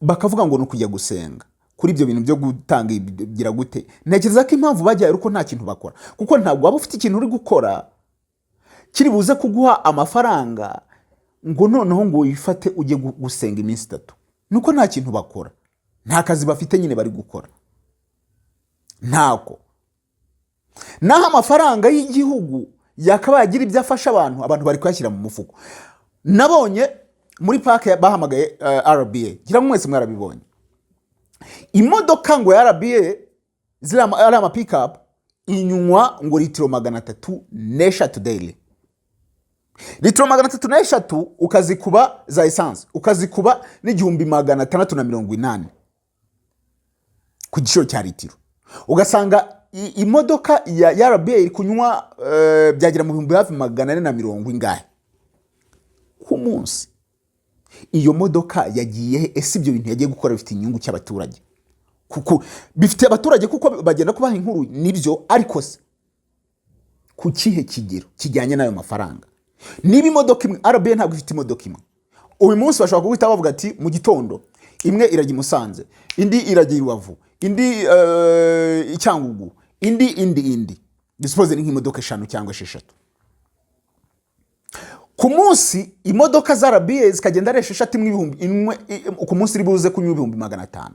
bakavuga ngo nukujya gusenga kuri ibyo bintu byo gutanga igira gute. Ntekereza ko impamvu bajya uko nta kintu bakora, kuko ntabwo waba ufite ikintu uri gukora kiri buze kuguha amafaranga ngo noneho ngo wifate ujye gusenga iminsi 3, nuko nta kintu bakora, nta kazi bafite nyine bari gukora ntako. Naho amafaranga y'igihugu yakabaye agira ibyo afasha abantu bari kuyashyira mu mufuko. Nabonye muri park bahamagaye RBA, gira mwese mwarabibonye, imodoka ngo ya RBA ari ama pick up inywa ngo litiro 304 daily. Litiro 304 ukazikuba za essence, ukazikuba n'680 ku giciro cya litiro, ugasanga imodoka ya RBA iri kunywa byagira mu 440 ingahe ku munsi. Iyo modoka yagiye ese ibyo bintu yagiye gukora bifite inyungu cy'abaturage, kuko bifite abaturage kuko bagenda kubaha inkuru nibyo, ariko se ku kihe kigero kijyanye n'ayo mafaranga. Niba imodoka imwe RBA ntabwo ifite imodoka imwe, uyu munsi bashobora kuguhita bavuga ati mu gitondo imwe irajya i Musanze, indi irajya i Rubavu, indi Cyangugu, indi dispose ni nk'imodoka 5 cyangwa 6. Ku munsi imodoka za RBA zikagenda ari 6 mw'ibihumbi imwe, ku munsi ribuze kunywa 500,000.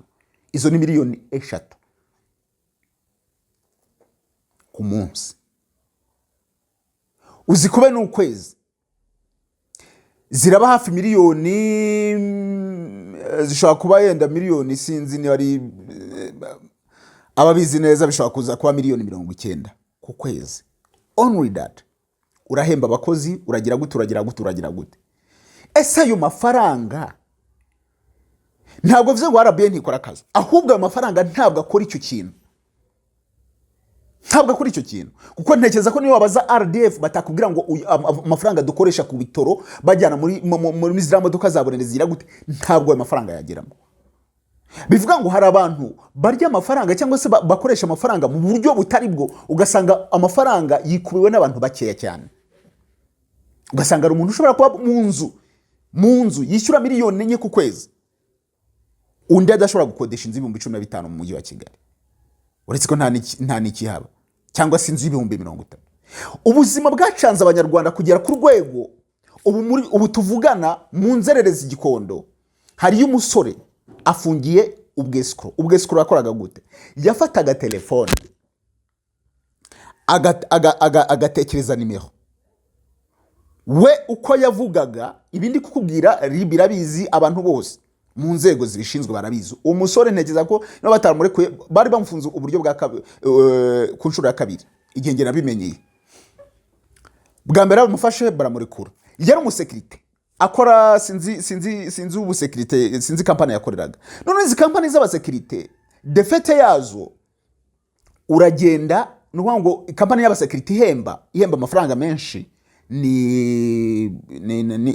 Izo ni miliyoni 3 ku munsi. Uzi kube n'ukwezi ziraba hafi miliyoni, zishobora kuba yenda miliyoni, sinzi ni ari ababizi neza, bishobora kuza kuba miliyoni 90 ku kwezi. Only that. Urahemba abakozi, uragira gute. Ese ayo mafaranga ntabwo bivuze ngo RBA ntikora akazi, ahubwo ayo mafaranga ntabwo akora icyo kintu. Kuko ntekereza ko niyo wabaza RDF batakubwira ngo amafaranga dukoresha ku bitoro bajyana muri zira modoka zabonene zira gute, ntabwo ayo mafaranga yageramo. Bivuga ngo hari abantu barya amafaranga cyangwa se bakoresha amafaranga mu buryo butari bwo, ugasanga amafaranga yikubiwe n'abantu bakeya cyane. Ugasanga ari umuntu ushobora kuba mu nzu yishyura miliyoni 4 ku kwezi, undi adashobora gukodesha inzu 15,000 mu mujyi wa Kigali, uretse ko nta nikihaba, cyangwa se inzu 50,000. Ubuzima bwacanze abanyarwanda kugera ku rwego ubu tuvugana mu nzererezi Gikondo hari umusore afungiye ubwescro yakoraga gute? Yafataga telefone agatekereza nimero, we uko yavugaga, ibindi kukubwira birabizi, abantu bose mu nzego zibishinzwe barabizi. Umusore ntegeza ko no batamurekuye bari bamufunze uburyo bwa ku nshuro ya 2, igihe ngera bimenyeye. Bwa mbere bamufashe baramurekura, yari umusekirite akora sinzi ubusekirite, sinzi kampani yakoreraga. None izi kampani z'abasekirite defete yazo uragenda, nuko ngo kampani y'abasekirite ihemba amafaranga menshi ni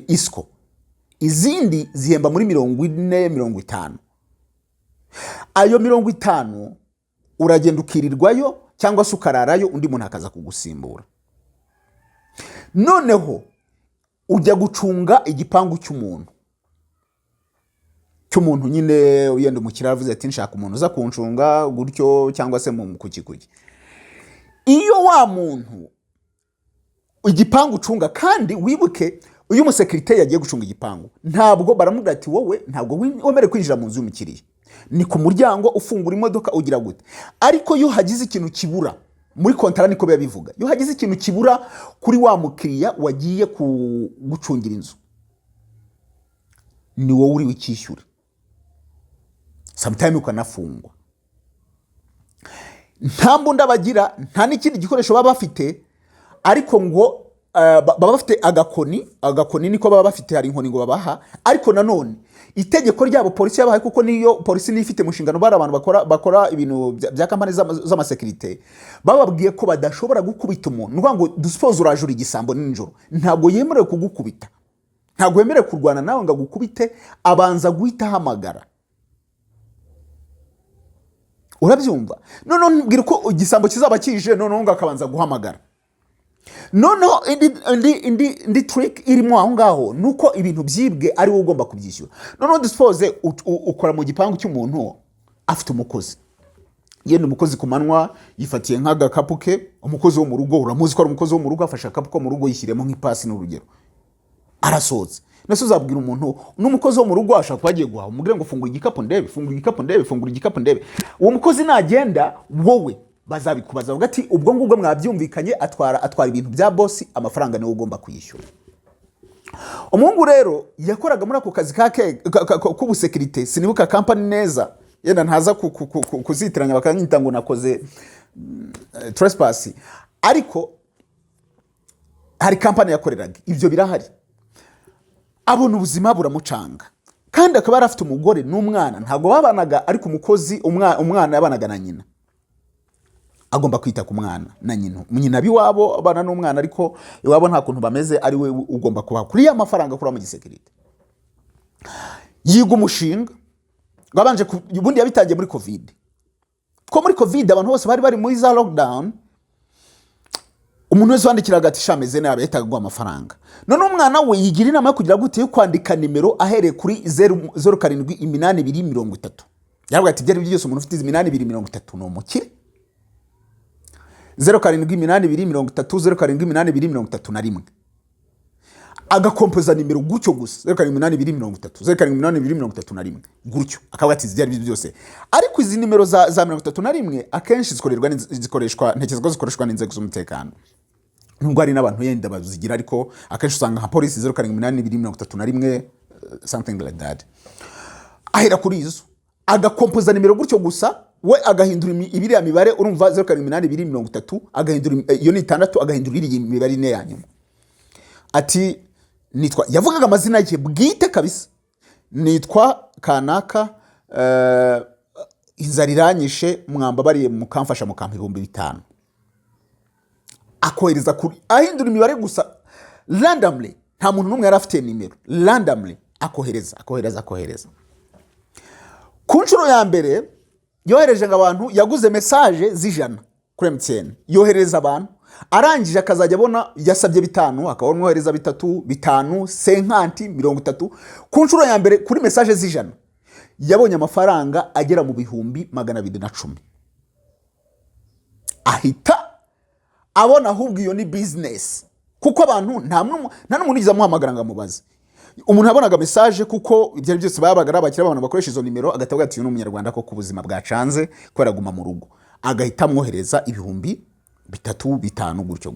isco, izindi zihemba muri 40-50. Ayo 50 uragenda ukirirwayo cyangwa se ukararayo, undi muntu akaza kugusimbura. Noneho ujya gucunga igipangu cy'umuntu nyine, uyenda umukiriya avuze ati nshaka umuntu uza kuncunga gutyo, cyangwa se mu kukikuki. Iyo wa muntu igipangu ucunga, kandi wibuke uyu musekirite yagiye gucunga igipangu, ntabwo baramubwira ati wowe ntabwo wemere kwinjira mu nzu y'umukiriya, ni ku muryango ufungura imodoka ugira gute. Ariko iyo hagize ikintu kibura muri kontara, niko biba bivuga, iyo hagize ikintu kibura kuri wa mukiriya wagiye gucungira inzu, ni wowe uri wikishyura, sometimes ukanafungwa. Nta mbunda bagira, nta n'ikindi gikoresho baba bafite, ariko ngo baba bafite agakoni niko baba bafite, hari inkoni ngo babaha. Ariko nanone itegeko ryabo polisi yabahaye, kuko niyo polisi nifite mu nshingano bari abantu bakora ibintu bya kampani z'amasekirite, bababwiye ko badashobora gukubita umuntu. Nuvuga ngo duspose urajura igisambo ninjoro, ntabwo yemerewe kugukubita, ntabwo yemerewe kurwana nawe ngo agukubite, abanza guhita hamagara. Urabyumva? None mbwira ko igisambo kizaba kije, none ngo akabanza guhamagara. Noneho indi trick irimo aho ngaho nuko ibintu byibwe ari wowe ugomba kubyishyura. Noneho dispose ukora mu gipangu cy'umuntu afite umukozi, yenda umukozi ku manwa yifatiye nk'agakapu ke, umukozi wo mu rugo uramuzi ko ari umukozi wo mu rugo, afasha akapu ko mu rugo yishyiremo nk'ipasi n'urugero, arasohotse. Nese uzabwira umuntu n'umukozi wo mu rugo ashaka kwagiye guhaha, umugire ngo fungura igikapu ndebe, uwo mukozi nagenda wowe bazabikubaza bagati ubwo ngubwo mwabyumvikanye, atwara ibintu bya boss, amafaranga niwe ugomba kuyishyura. Umuhungu rero yakoraga muri ako kazi k'ubusekirite, sinibuka kampani neza, yenda ntaza kuzitiranya bakanyita ngo nakoze trespass, ariko hari kampani yakoreraga ibyo birahari. Abona ubuzima buramucanga, kandi akaba arafite umugore n'umwana, ntabwo babanaga, ariko umukozi umwana yabanaga na nyina, agomba kwita ku mwana na nyina biwabo, abana n'umwana, ariko iwabo nta kuntu bameze, ari we ugomba kuba kuri ya mafaranga kuri mu gisekirite. Yiga umushinga babanje ubundi yabitangiye muri covid, ko muri covid abantu bose bari muri za lockdown. umuntu wese wandikiraga ati shameze nabi yahitaga aguha amafaranga. None umwana we yigira inama yo kugira gute yo kwandika nimero ahereye kuri 078230. Yaravuga ati byari byose umuntu ufite 8230 no mukire. 078230 078231 agakompoza nimero gutyo gusa 078230 078231 gutyo akavuga ati byari byose. Ariko izi nimero za 31 akenshi zikoreshwa ntekereza zikoreshwa n'inzego z'umutekano, nubwo ari n'abantu yenda bazigira, ariko akenshi usanga nka polisi 078231 something like that. Ahera kuri izo agakompoza nimero gutyo gusa, we agahindura ibiriya mibare. Urumva 078230 agahindura iyo ni 6 agahindura iri mibare ine yanyuma. Ati nitwa, yavugaga amazina ye bwite kabisa, nitwa kanaka, inzara iranyishe mwambabariye mukamfasha mukampa 5000. Akohereza kuri ahindura imibare gusa randomly, nta muntu numwe yarafite nimero, randomly akohereza. Ku nshuro ya mbere yohereje abantu, yaguze message z'ijana kuri MTN, yohereza abantu, arangije akazajya abona yasabye 5, akabona yohereza 3, 5, 50, 30. Ku nshuro ya mbere kuri message z'ijana yabonye amafaranga agera mu 210. Ahita abona ahubwo iyo ni business, kuko abantu nta n'umuntu yiza muhamagara ngo amubaze. Umuntu yabonaga message kuko ibyo byose babagara bakira abantu bakoresha izo nimero, agatavuga ati uyu n'umunyarwanda ko kubuzima bwacanze ko yaraguma mu rugo, agahita amwohereza 3, 5 gutyo.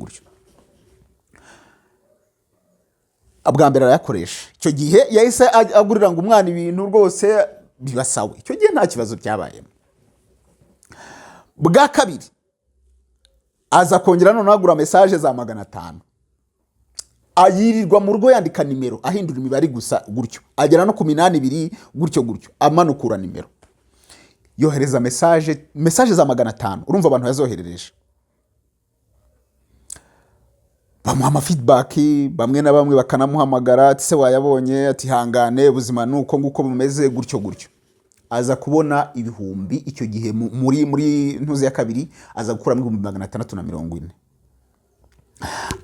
Abwa mbere arayakoresha. Icyo gihe yahise agurira ngo umwana ibintu rwose bibasawe. Icyo gihe nta kibazo cyabayemo. Bwa kabiri aza kongera none agura message za 500. Ayirirwa mu rugo yandika nimero, ahindura imibare gusa gutyo, agera no ku 82 gutyo, amanukura nimero, yohereza message za 500. Urumva abantu yazoherereje bamuha ama feedback, bamwe na bamwe bakanamuhamagara ati se wayabonye, ati hangane ubuzima nuko nguko bumeze gutyo. Aza kubona 1000 icyo gihe muri ntuze ya kabiri, aza gukura mu 640.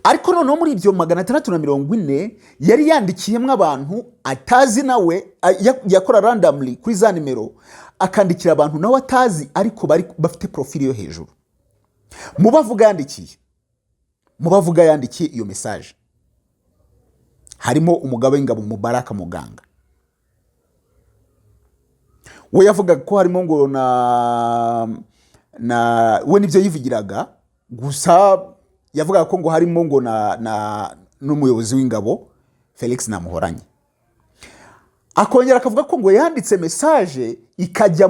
Ariko noneho muri ibyo 640 yari yandikiyemo abantu atazi, nawe yakora randomly kuri za nimero, akandikira abantu nawe atazi ariko bafite profile yo hejuru. Mubavuga yandikiye iyo message harimo umugabo w'ingabo Mubaraka Muganga. We yavuga ko harimo ngo na we nibyo yivugiraga gusa, yavuga ko ngo harimo ngo n'umuyobozi w'ingabo Felix Namuhoranye. Akongera akavuga ko ngo yanditse message ikajya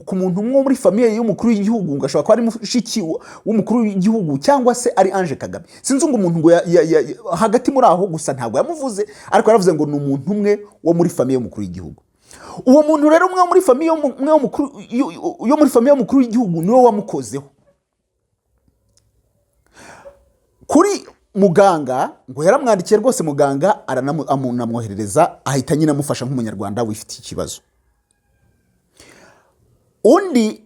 ku muntu umwe muri famille y'umukuru w'igihugu, ngo ashobora ko ari mushiki w'umukuru w'igihugu cyangwa se ari Ange Kagame. Sinzi ngo umuntu ngo hagati muri aho gusa ntabwo yamuvuze, ariko yaravuze ngo ni umuntu umwe wo muri famille y'umukuru w'igihugu. Uwo muntu rero umwe muri famille y'umukuru w'igihugu niwe wamukozeho. Kuri muganga ngo yaramwandikiye rwose, muganga aranamwoherereza, ahita nyine amufasha nk'umunyarwanda wifitiye ikibazo. Undi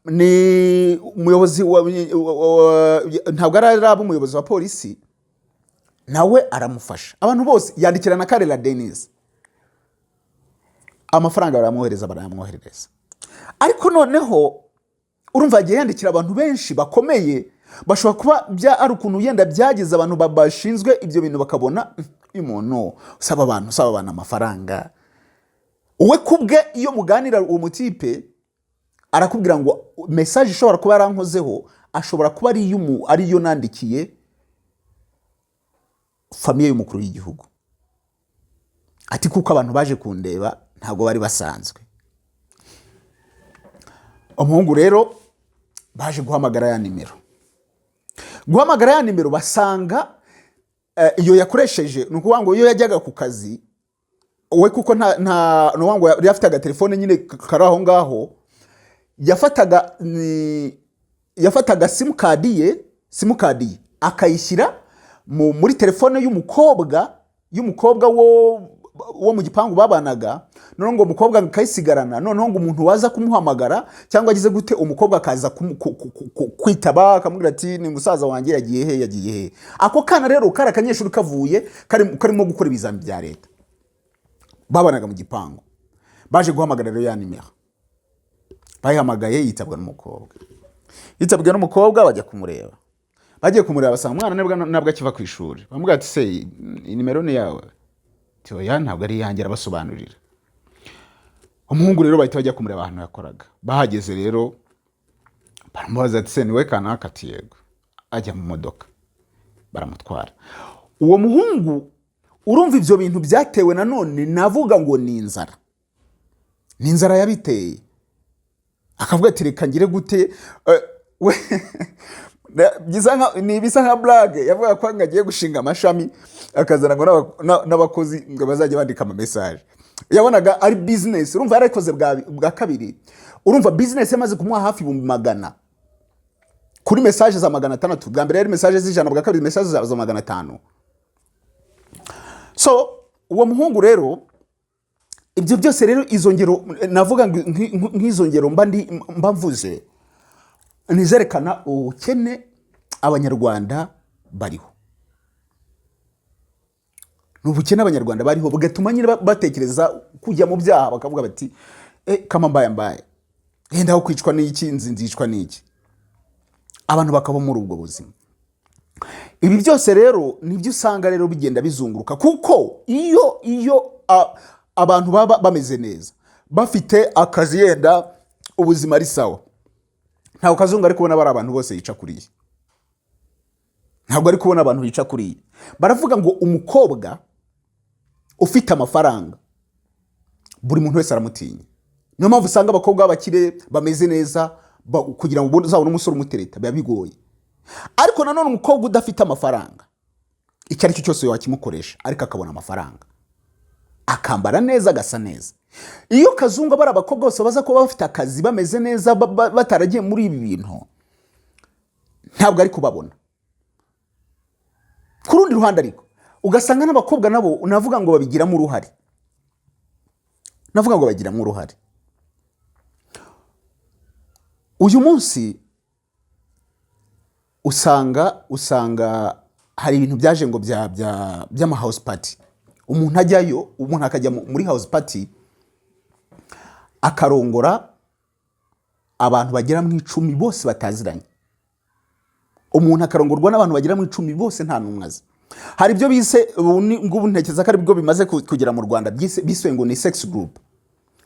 ni umuyobozi ntabwo ari umuyobozi wa polisi, nawe aramufasha. Abantu bose yandikirana Karela Denise, amafaranga baramwoherereza. Ariko noneho urumva agiye yandikira abantu benshi bakomeye, bashobora kuba ari ukuntu yenda byageze abantu babashinzwe ibyo bintu bakabona umuntu usaba abantu amafaranga. Uwe kubwe iyo muganira uwo mutipe arakubwira ngo message ishobora kuba yarankozeho, ashobora kuba ari yo nandikiye famille y'umukuru w'igihugu. Ati kuko abantu baje kundeba ntabwo bari basanzwe. Umuhungu rero baje guhamagara ya nimero, basanga iyo yakoresheje, nukuvuga ngo iyo yajyaga ku kazi, we kuko nukuvuga ngo yari afite agatelefone nyine kari aho ngaho, yafataga simukadi akayishyira muri telefone y'umukobwa wo uwo mu gipangu babanaga, none ngo umukobwa akayisigarana, none ngo umuntu waza kumuhamagara cyangwa agize gute umukobwa akaza kwitaba akamubwira ati ni musaza wanjye yagiye he. Ako kana rero kari akanyeshuri kavuye karimo gukora ibizami bya leta, babanaga mu gipangu, baje guhamagara rero ya nimero, bayihamagaye yitabwa n'umukobwa bajya kumureba, bagiye kumureba basanga umwana nabwo akiva ku ishuri, bamubwira ati se nimero ni yawe? Oya ntabwo ari yanjye, arabasobanurira. Umuhungu rero bahita bajya kumureba ahantu yakoraga, bahageze rero baramubaza ati se niwe kanaka? Ati yego. Ajya mu modoka baramutwara. Uwo muhungu urumva ivyo bintu byatewe nanone navuga ngo ni inzara yabiteye, akavuga ati reka ngire gute bisa nka blague, yavuga ko ngagiye gushinga amashami akazana ngo n'abakozi ngo bazajya bandika ama message, yabonaga ari business. Urumva yarikoze bwa kabiri, urumva business yamaze kumuha hafi 100 kuri message za 600, bwa mbere yari message z'ijana, bwa kabiri message za 500. So uwo muhungu rero ibyo byose rero izo ngero navuga nk'izo ngero mba mvuze nizerekana ubukene abanyarwanda bariho, n'ubukene abanyarwanda bariho bugatuma nyine batekereza kujya mu byaha, bakavuga bati kama mbaye ndaho kwicwa n'iki, nzicwa n'iki, abantu bakaba muri ubwo buzima. Ibi byose rero nibyo usanga rero bigenda bizunguruka, kuko iyo abantu baba bameze neza, bafite akazi, yenda ubuzima ari sawa, ntago Kazungu ari kubona bari abantu bose yica kuriye, ntabwo ari kubona abantu bica kuriye. Baravuga ngo umukobwa ufite amafaranga buri muntu wese aramutinya. Niyo mpamvu usanga abakobwa b'abakire bameze neza kugira ngo uzabone umusore umutereta biba bigoye. Ariko nanone umukobwa udafite amafaranga, icyo ari cyo cyose wakimukoresha ariko akabona amafaranga, akambara neza, agasa neza. Iyo Kazungu bari abakobwa bose baza kuba bafite akazi, bameze neza, bataragiye muri ibi bintu, ntabwo ari kubabona. Ku rundi ruhande ariko ugasanga n'abakobwa nabo navuga ngo babigiramo uruhare. Uyu munsi usanga hari ibintu byaje ngo by'ama house party. Umuntu akajya muri house party akarongora abantu bagera mu 10 bose bataziranye. Umuntu akarongorwa n'abantu bagera mu 10 bose nta numwazi. Hari ibyo bise ngubu ntekeza ko ari bwo bimaze kugera mu Rwanda, bise ngo ni sex group.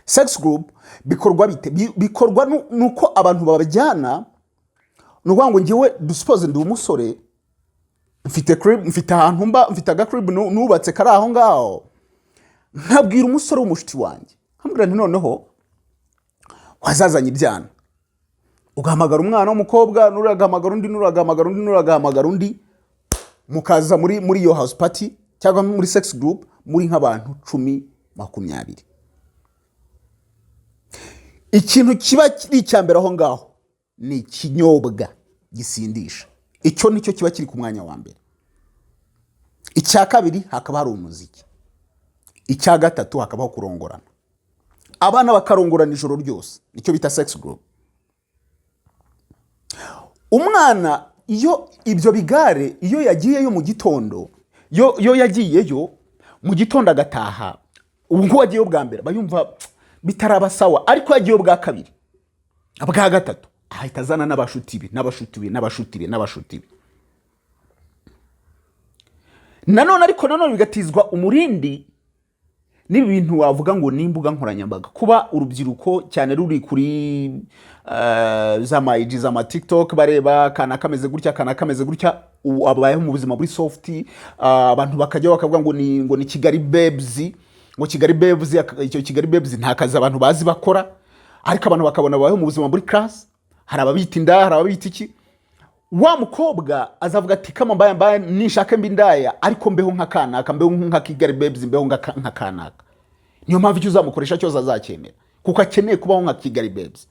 Sex group bikorwa bite? Bikorwa nuko abantu babajyana, nuko ngo ngiwe dusuppose ndi umusore, mfite crib, mfite ahantu mfite aga crib nubatse kari aho ngaho, nkabwira umusore w'umushiti wanjye, nkambwira nti noneho wazazanye ibyana, ugahamagara umwana w'umukobwa, nuragahamagara undi, mukaza muri iyo house party cyangwa muri sex group, muri nk'abantu 10-20. Ikintu kiba kiri icyambere aho ngaho ni ikinyobwa gisindisha. Icyo nicyo kiba kiri ku mwanya wa mbere. Icya kabiri hakaba hari umuziki. Icya gatatu hakabaho kurongorana. Abana bakarongorana ijoro ryose, nicyo bita sex group. Umwana iyo ibyo bigare, iyo yagiyeyo mu gitondo, yo yagiyeyo mu gitondo agataha, ubwo wagiyeyo bwa mbere bayumva bitaraba sawa, ariko yagiyeyo bwa kabiri, bwa gatatu ahita azana n'abashuti be. Nanone bigatizwa umurindi n'ibintu wavuga ngo n'imbuga nkoranyambaga. Kuba urubyiruko cyane ruri kuri za IG, za TikTok, bareba kana kameze gutya, abayeho mu buzima buri soft, abantu bakajya bakavuga ngo ni Kigali babes, ngo Kigali babes, icyo Kigali babes nta kazi abantu bazi bakora, ariko abantu bakabona bayeho mu buzima buri class. Hari ababita indaya, hari ababita iki. Wa mukobwa azavuga ati kama mbaye nishake mbindaya, ariko mbeho nk'akanaka, mbeho nka Kigali babes, mbeho nk'akanaka. Niyo mpamvu icyo uzamukoresha cyose azakemera, kuko akeneye kubaho nka Kigali babes.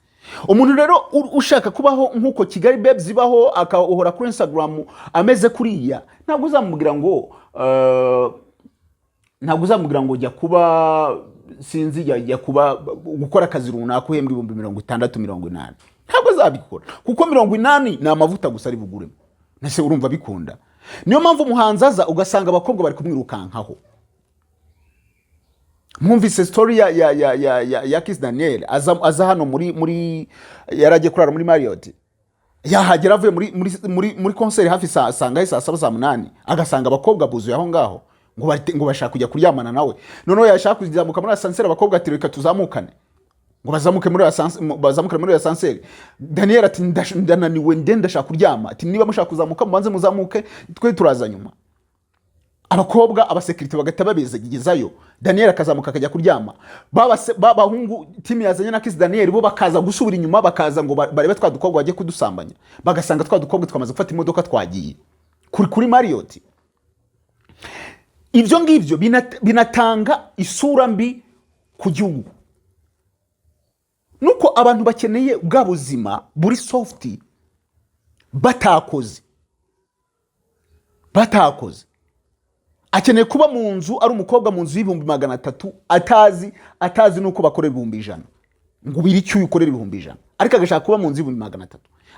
Umuntu rero ushaka kubaho nk'uko Kigali babes ibaho, akahora kuri Instagram ameze kuriya, ntabwo uzamubwira ngo ntabwo uzamubwira ngo jya kuba sinzi jya kuba gukora akazi runaka uhembwa 60-80 ntabwo azabikora kuko 80 ni amavuta gusa ari buguremo nase urumva bikunda. Niyo mpamvu umuhanzi aza ugasanga abakobwa bari kumwirukankaho. Mwumvise story ya Kiss Daniel aza hano muri yaragiye kurara muri Marriott, yahagera avuye muri concert hafi saa 7-8 agasanga abakobwa buzuye aho ngaho ngo bashaka kujya kuryamana nawe. Noneho yashaka kuzamuka muri ascenseur, abakobwa ati reka tuzamukane, ngo bazamuke muri ascenseur. Daniel ati ndananiwe ndashaka kuryama, ati niba mushaka kuzamuka mubanze muzamuke twe turaza nyuma. Abakobwa abasekirite bagata babezegezayo, Daniel akazamuka akajya kuryama. Babahungu timu yazanye na Kiss Daniel bo bakaza gusubira inyuma, bakaza ngo barebe twa dukobwa bagiye kudusambanya, bagasanga twa dukobwa twamaze gufata imodoka twagiye kuri Marriott. Ibyo ngibyo binatanga isura mbi ku gihugu. Nuko abantu bakeneye bwa buzima buri soft batakoze. Akeneye kuba mu nzu ari umukobwa mu nzu y'300 atazi nuko bakorera 100 ngo biri cyo ukorera 100, ariko agashaka kuba mu nzu y'300,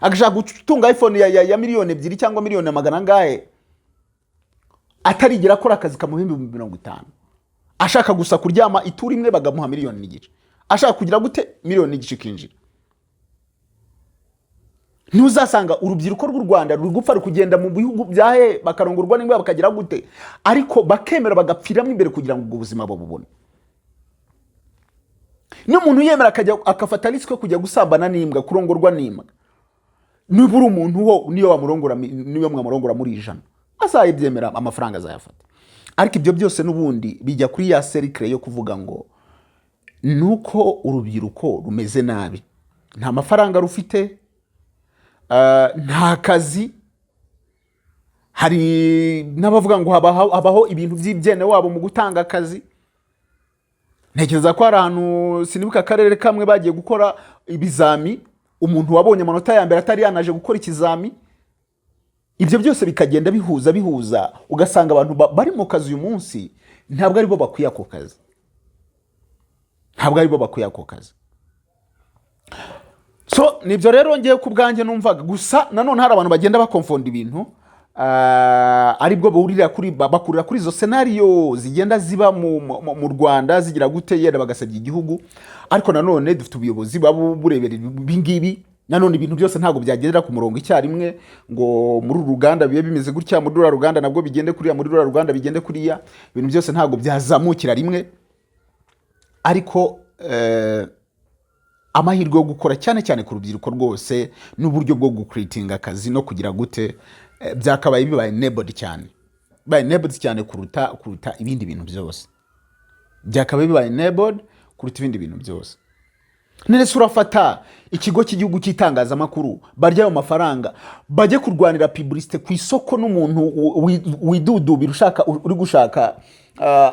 agashaka gutunga iPhone ya miliyoni 2 cyangwa miliyoni magana ngahe, atarigira akora akazi kamuhimbi 50, ashaka gusa kuryama ituri imwe bagamuha miliyoni n'igice, ashaka kugira gute miliyoni n'igice kinjira. Ntuzasanga urubyiruko rw'u Rwanda ruri gupfa kugenda mu bihugu byahe bakarongorwa n'ingwa bakagira gute, ariko bakemera bagapfiramo imbere kugira ngo ubwo buzima babubone. N'umuntu yemera akafata risk kujya gusambana n'imbwa, kurongorwa n'imbwa, nibura umuntu ho niyo mwamurongora muri 100 azayibyemera, amafaranga azayafata. Ariko ibyo byose n'ubundi bijya kuri ya circle yo kuvuga ngo nuko urubyiruko rumeze nabi, nta mafaranga rufite, nta kazi. Hari n'abavuga ngo habaho ibintu by'ibyene wabo mu gutanga akazi. Ntekereza ko hari ahantu sinibuka akarere kamwe bagiye gukora ibizami, umuntu wabonye amanota ya mbere atari yanaje gukora ikizami. Ibyo byose bikagenda bihuza ugasanga abantu bari mu kazi uyu munsi ntabwo ari bo bakwiye ako kazi. So nibyo rero ngiye kubwanjye numvaga gusa nanone hari abantu bagenda bakonfonda ibintu, aribwo bakurira kuri izo scenario zigenda ziba mu Rwanda zigira gute yera bagasabye igihugu. Ariko nanone dufite ubuyobozi baburebera ibingibi, nanone ibintu byose ntago byagerera ku murongo icyarimwe ngo muri Uganda bibe bimeze gutya, muri Uganda nabwo bigende kuriya, muri Uganda bigende kuriya. Ibintu byose ntago byazamukira rimwe, ariko amahirwe yo gukora cyane ku rubyiruko rwose n'uburyo bwo gucreatinga akazi no kugira gute byakabaye bibaye enabled cyane kuruta ibindi bintu byose. Byakabaye bibaye enabled kuruta ibindi bintu byose. Nese urafata ikigo cy'igihugu cy'itangazamakuru barya ayo mafaranga bajye kurwanira publicité ku isoko, n'umuntu widudubira ushaka uri gushaka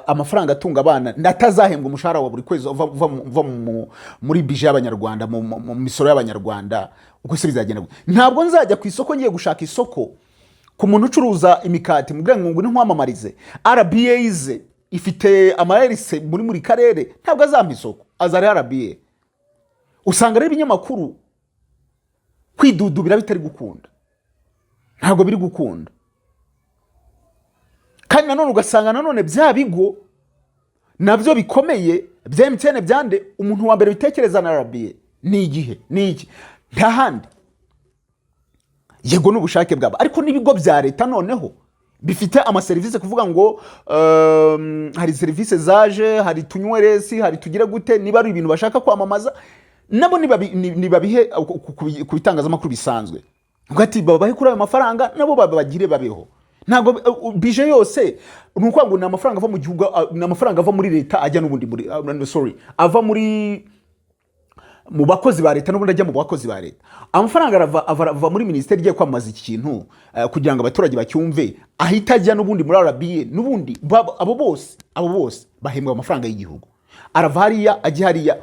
amafaranga atunga abana natazahembwa umushahara wa buri kwezi uva muri bije y'abanyarwanda, mu misoro y'abanyarwanda. Uko se bizagenda? Ntabwo nzajya ku isoko ngiye gushaka isoko ku muntu ucuruza imikati mu bwangu ngo nkwamamarize. RBA ifite amaherese muri karere, ntabwo azampa isoko, azari RBA. Usanga rero ibinyamakuru kwidudubira bitari gukunda, ntabwo biri gukunda. Kandi nanone ugasanga nanone bya bigo nabyo bikomeye bya MTN byande, umuntu wa mbere bitekereza na RBA ni igihe niki nta handi. Yego n'ubushake bwabo, ariko n'ibigo bya leta noneho bifite amaserivisi kuvuga ngo hari serivisi zaje, hari tunyweresi, hari tugira gute, niba ari ibintu bashaka kwamamaza nabo nibabihe ku bitangazamakuru bisanzwe, ugati babahe kuri ayo mafaranga nabo babagire babeho. Ntabwo bije yose nuko ngo n'amafaranga ava mu gihugu, n'amafaranga ava muri leta ajya n'ubundi ava mu bakozi ba leta n'ubundi ajya mu bakozi ba leta. Amafaranga ava muri ministeri igiye kwamaza iki kintu kugira ngo abaturage bacyumve, ahita ajya n'ubundi muri RBA n'ubundi. Abo bose bahembwa amafaranga y'igihugu. Arava hariya ajya hariya,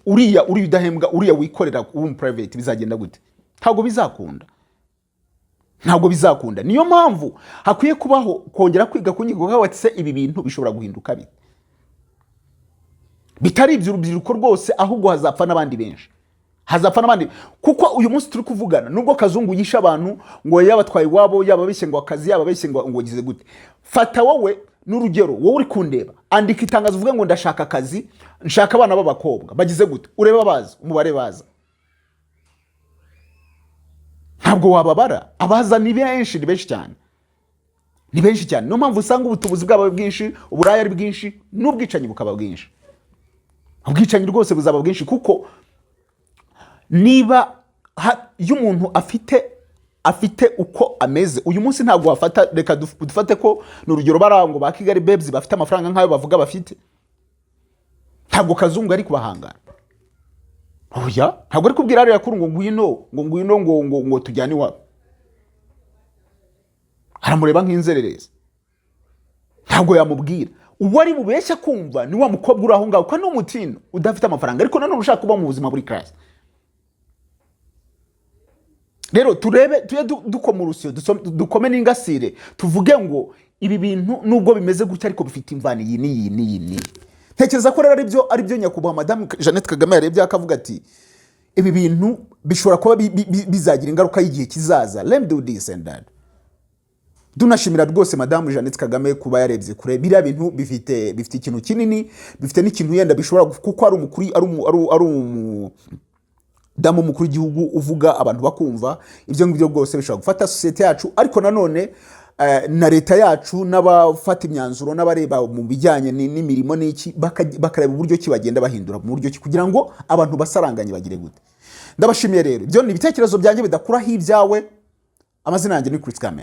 uriya udahembwa, uriya wikorera private, bizagenda gute? Ntabwo bizakunda. ntabwo bizakunda. Niyo mpamvu hakwiye kubaho kongera kwiga ku nyigo hawatse ibi bintu bishobora guhinduka bite, bitari iby'urubyiruko rwose, ahubwo hazapfa n'abandi benshi, hazapfa n'abandi. Kuko uyu munsi turi kuvugana, nubwo Kazungu yishe abantu ngo yabatwaye iwabo, yababeshye ngo akazi, yababeshye ngo gize gute, fata wowe n'urugero, wowe uri kundeba, andika itangazo uvuge ngo ndashaka akazi, nshaka abana b'abakobwa bagize gute, ureba baza umubare baza, ntabwo wababara. Abaza ni benshi, ni benshi cyane, ni benshi cyane. Niyo mpamvu usanga ubutubuzi bwabo bwinshi, uburaya ari bwinshi, n'ubwicanyi bukaba bwinshi. Ubwicanyi rwose buzaba bwinshi, kuko niba iyo umuntu afite uko ameze uyu munsi, ntabwo wafata, reka dufate ko n'urugero barango ba Kigali babes bafite amafaranga nk'ayo bavuga bafite, ntabwo Kazungu ari kubahangara. Oya, ntabwo ari kubwira ariya kuru ngo ngwino ngo tujyane iwabo, aramureba nk'inzererezi, ntabwo yamubwira. Uwo ari bubeshya kumva ni wa mukobwa uri aho ngaho, kandi n'umutino udafite amafaranga, ariko nanone ushaka kuba mu buzima buri class. Rero turebe, tuye dukoma urusyo, dukome n'ingasire, tuvuge ngo ibi bintu nubwo bimeze gutya ariko bifite imvani iyi. Ntekereza ko rero ari byo nyakubahwa Madame Jeannette Kagame yarebye akavuga ati ibi bintu bishobora kuba bizagira ingaruka y'igihe kizaza, let me do this and that. Dunashimira rwose Madame Jeannette Kagame kuba yarebye kure biriya bintu, bifite ikintu kinini, bifite n'ikintu yenda bishobora, kuko ari umukuri, ari damu mukuru w'igihugu uvuga abantu bakumva. Ibyo ngibyo rwose bishobora gufata societe yacu, ariko nanone na leta yacu n'abafata imyanzuro n'abareba mu bijyanye n'imirimo n'iki, bakareba uburyo ki bagenda bahindura mu buryo ki, kugira ngo abantu basaranganye bagire gute. Ndabashimiye rero, ibyo ni ibitekerezo byanjye bidakuraho ibyawe. Amazina yanjye ni Chris Kamera.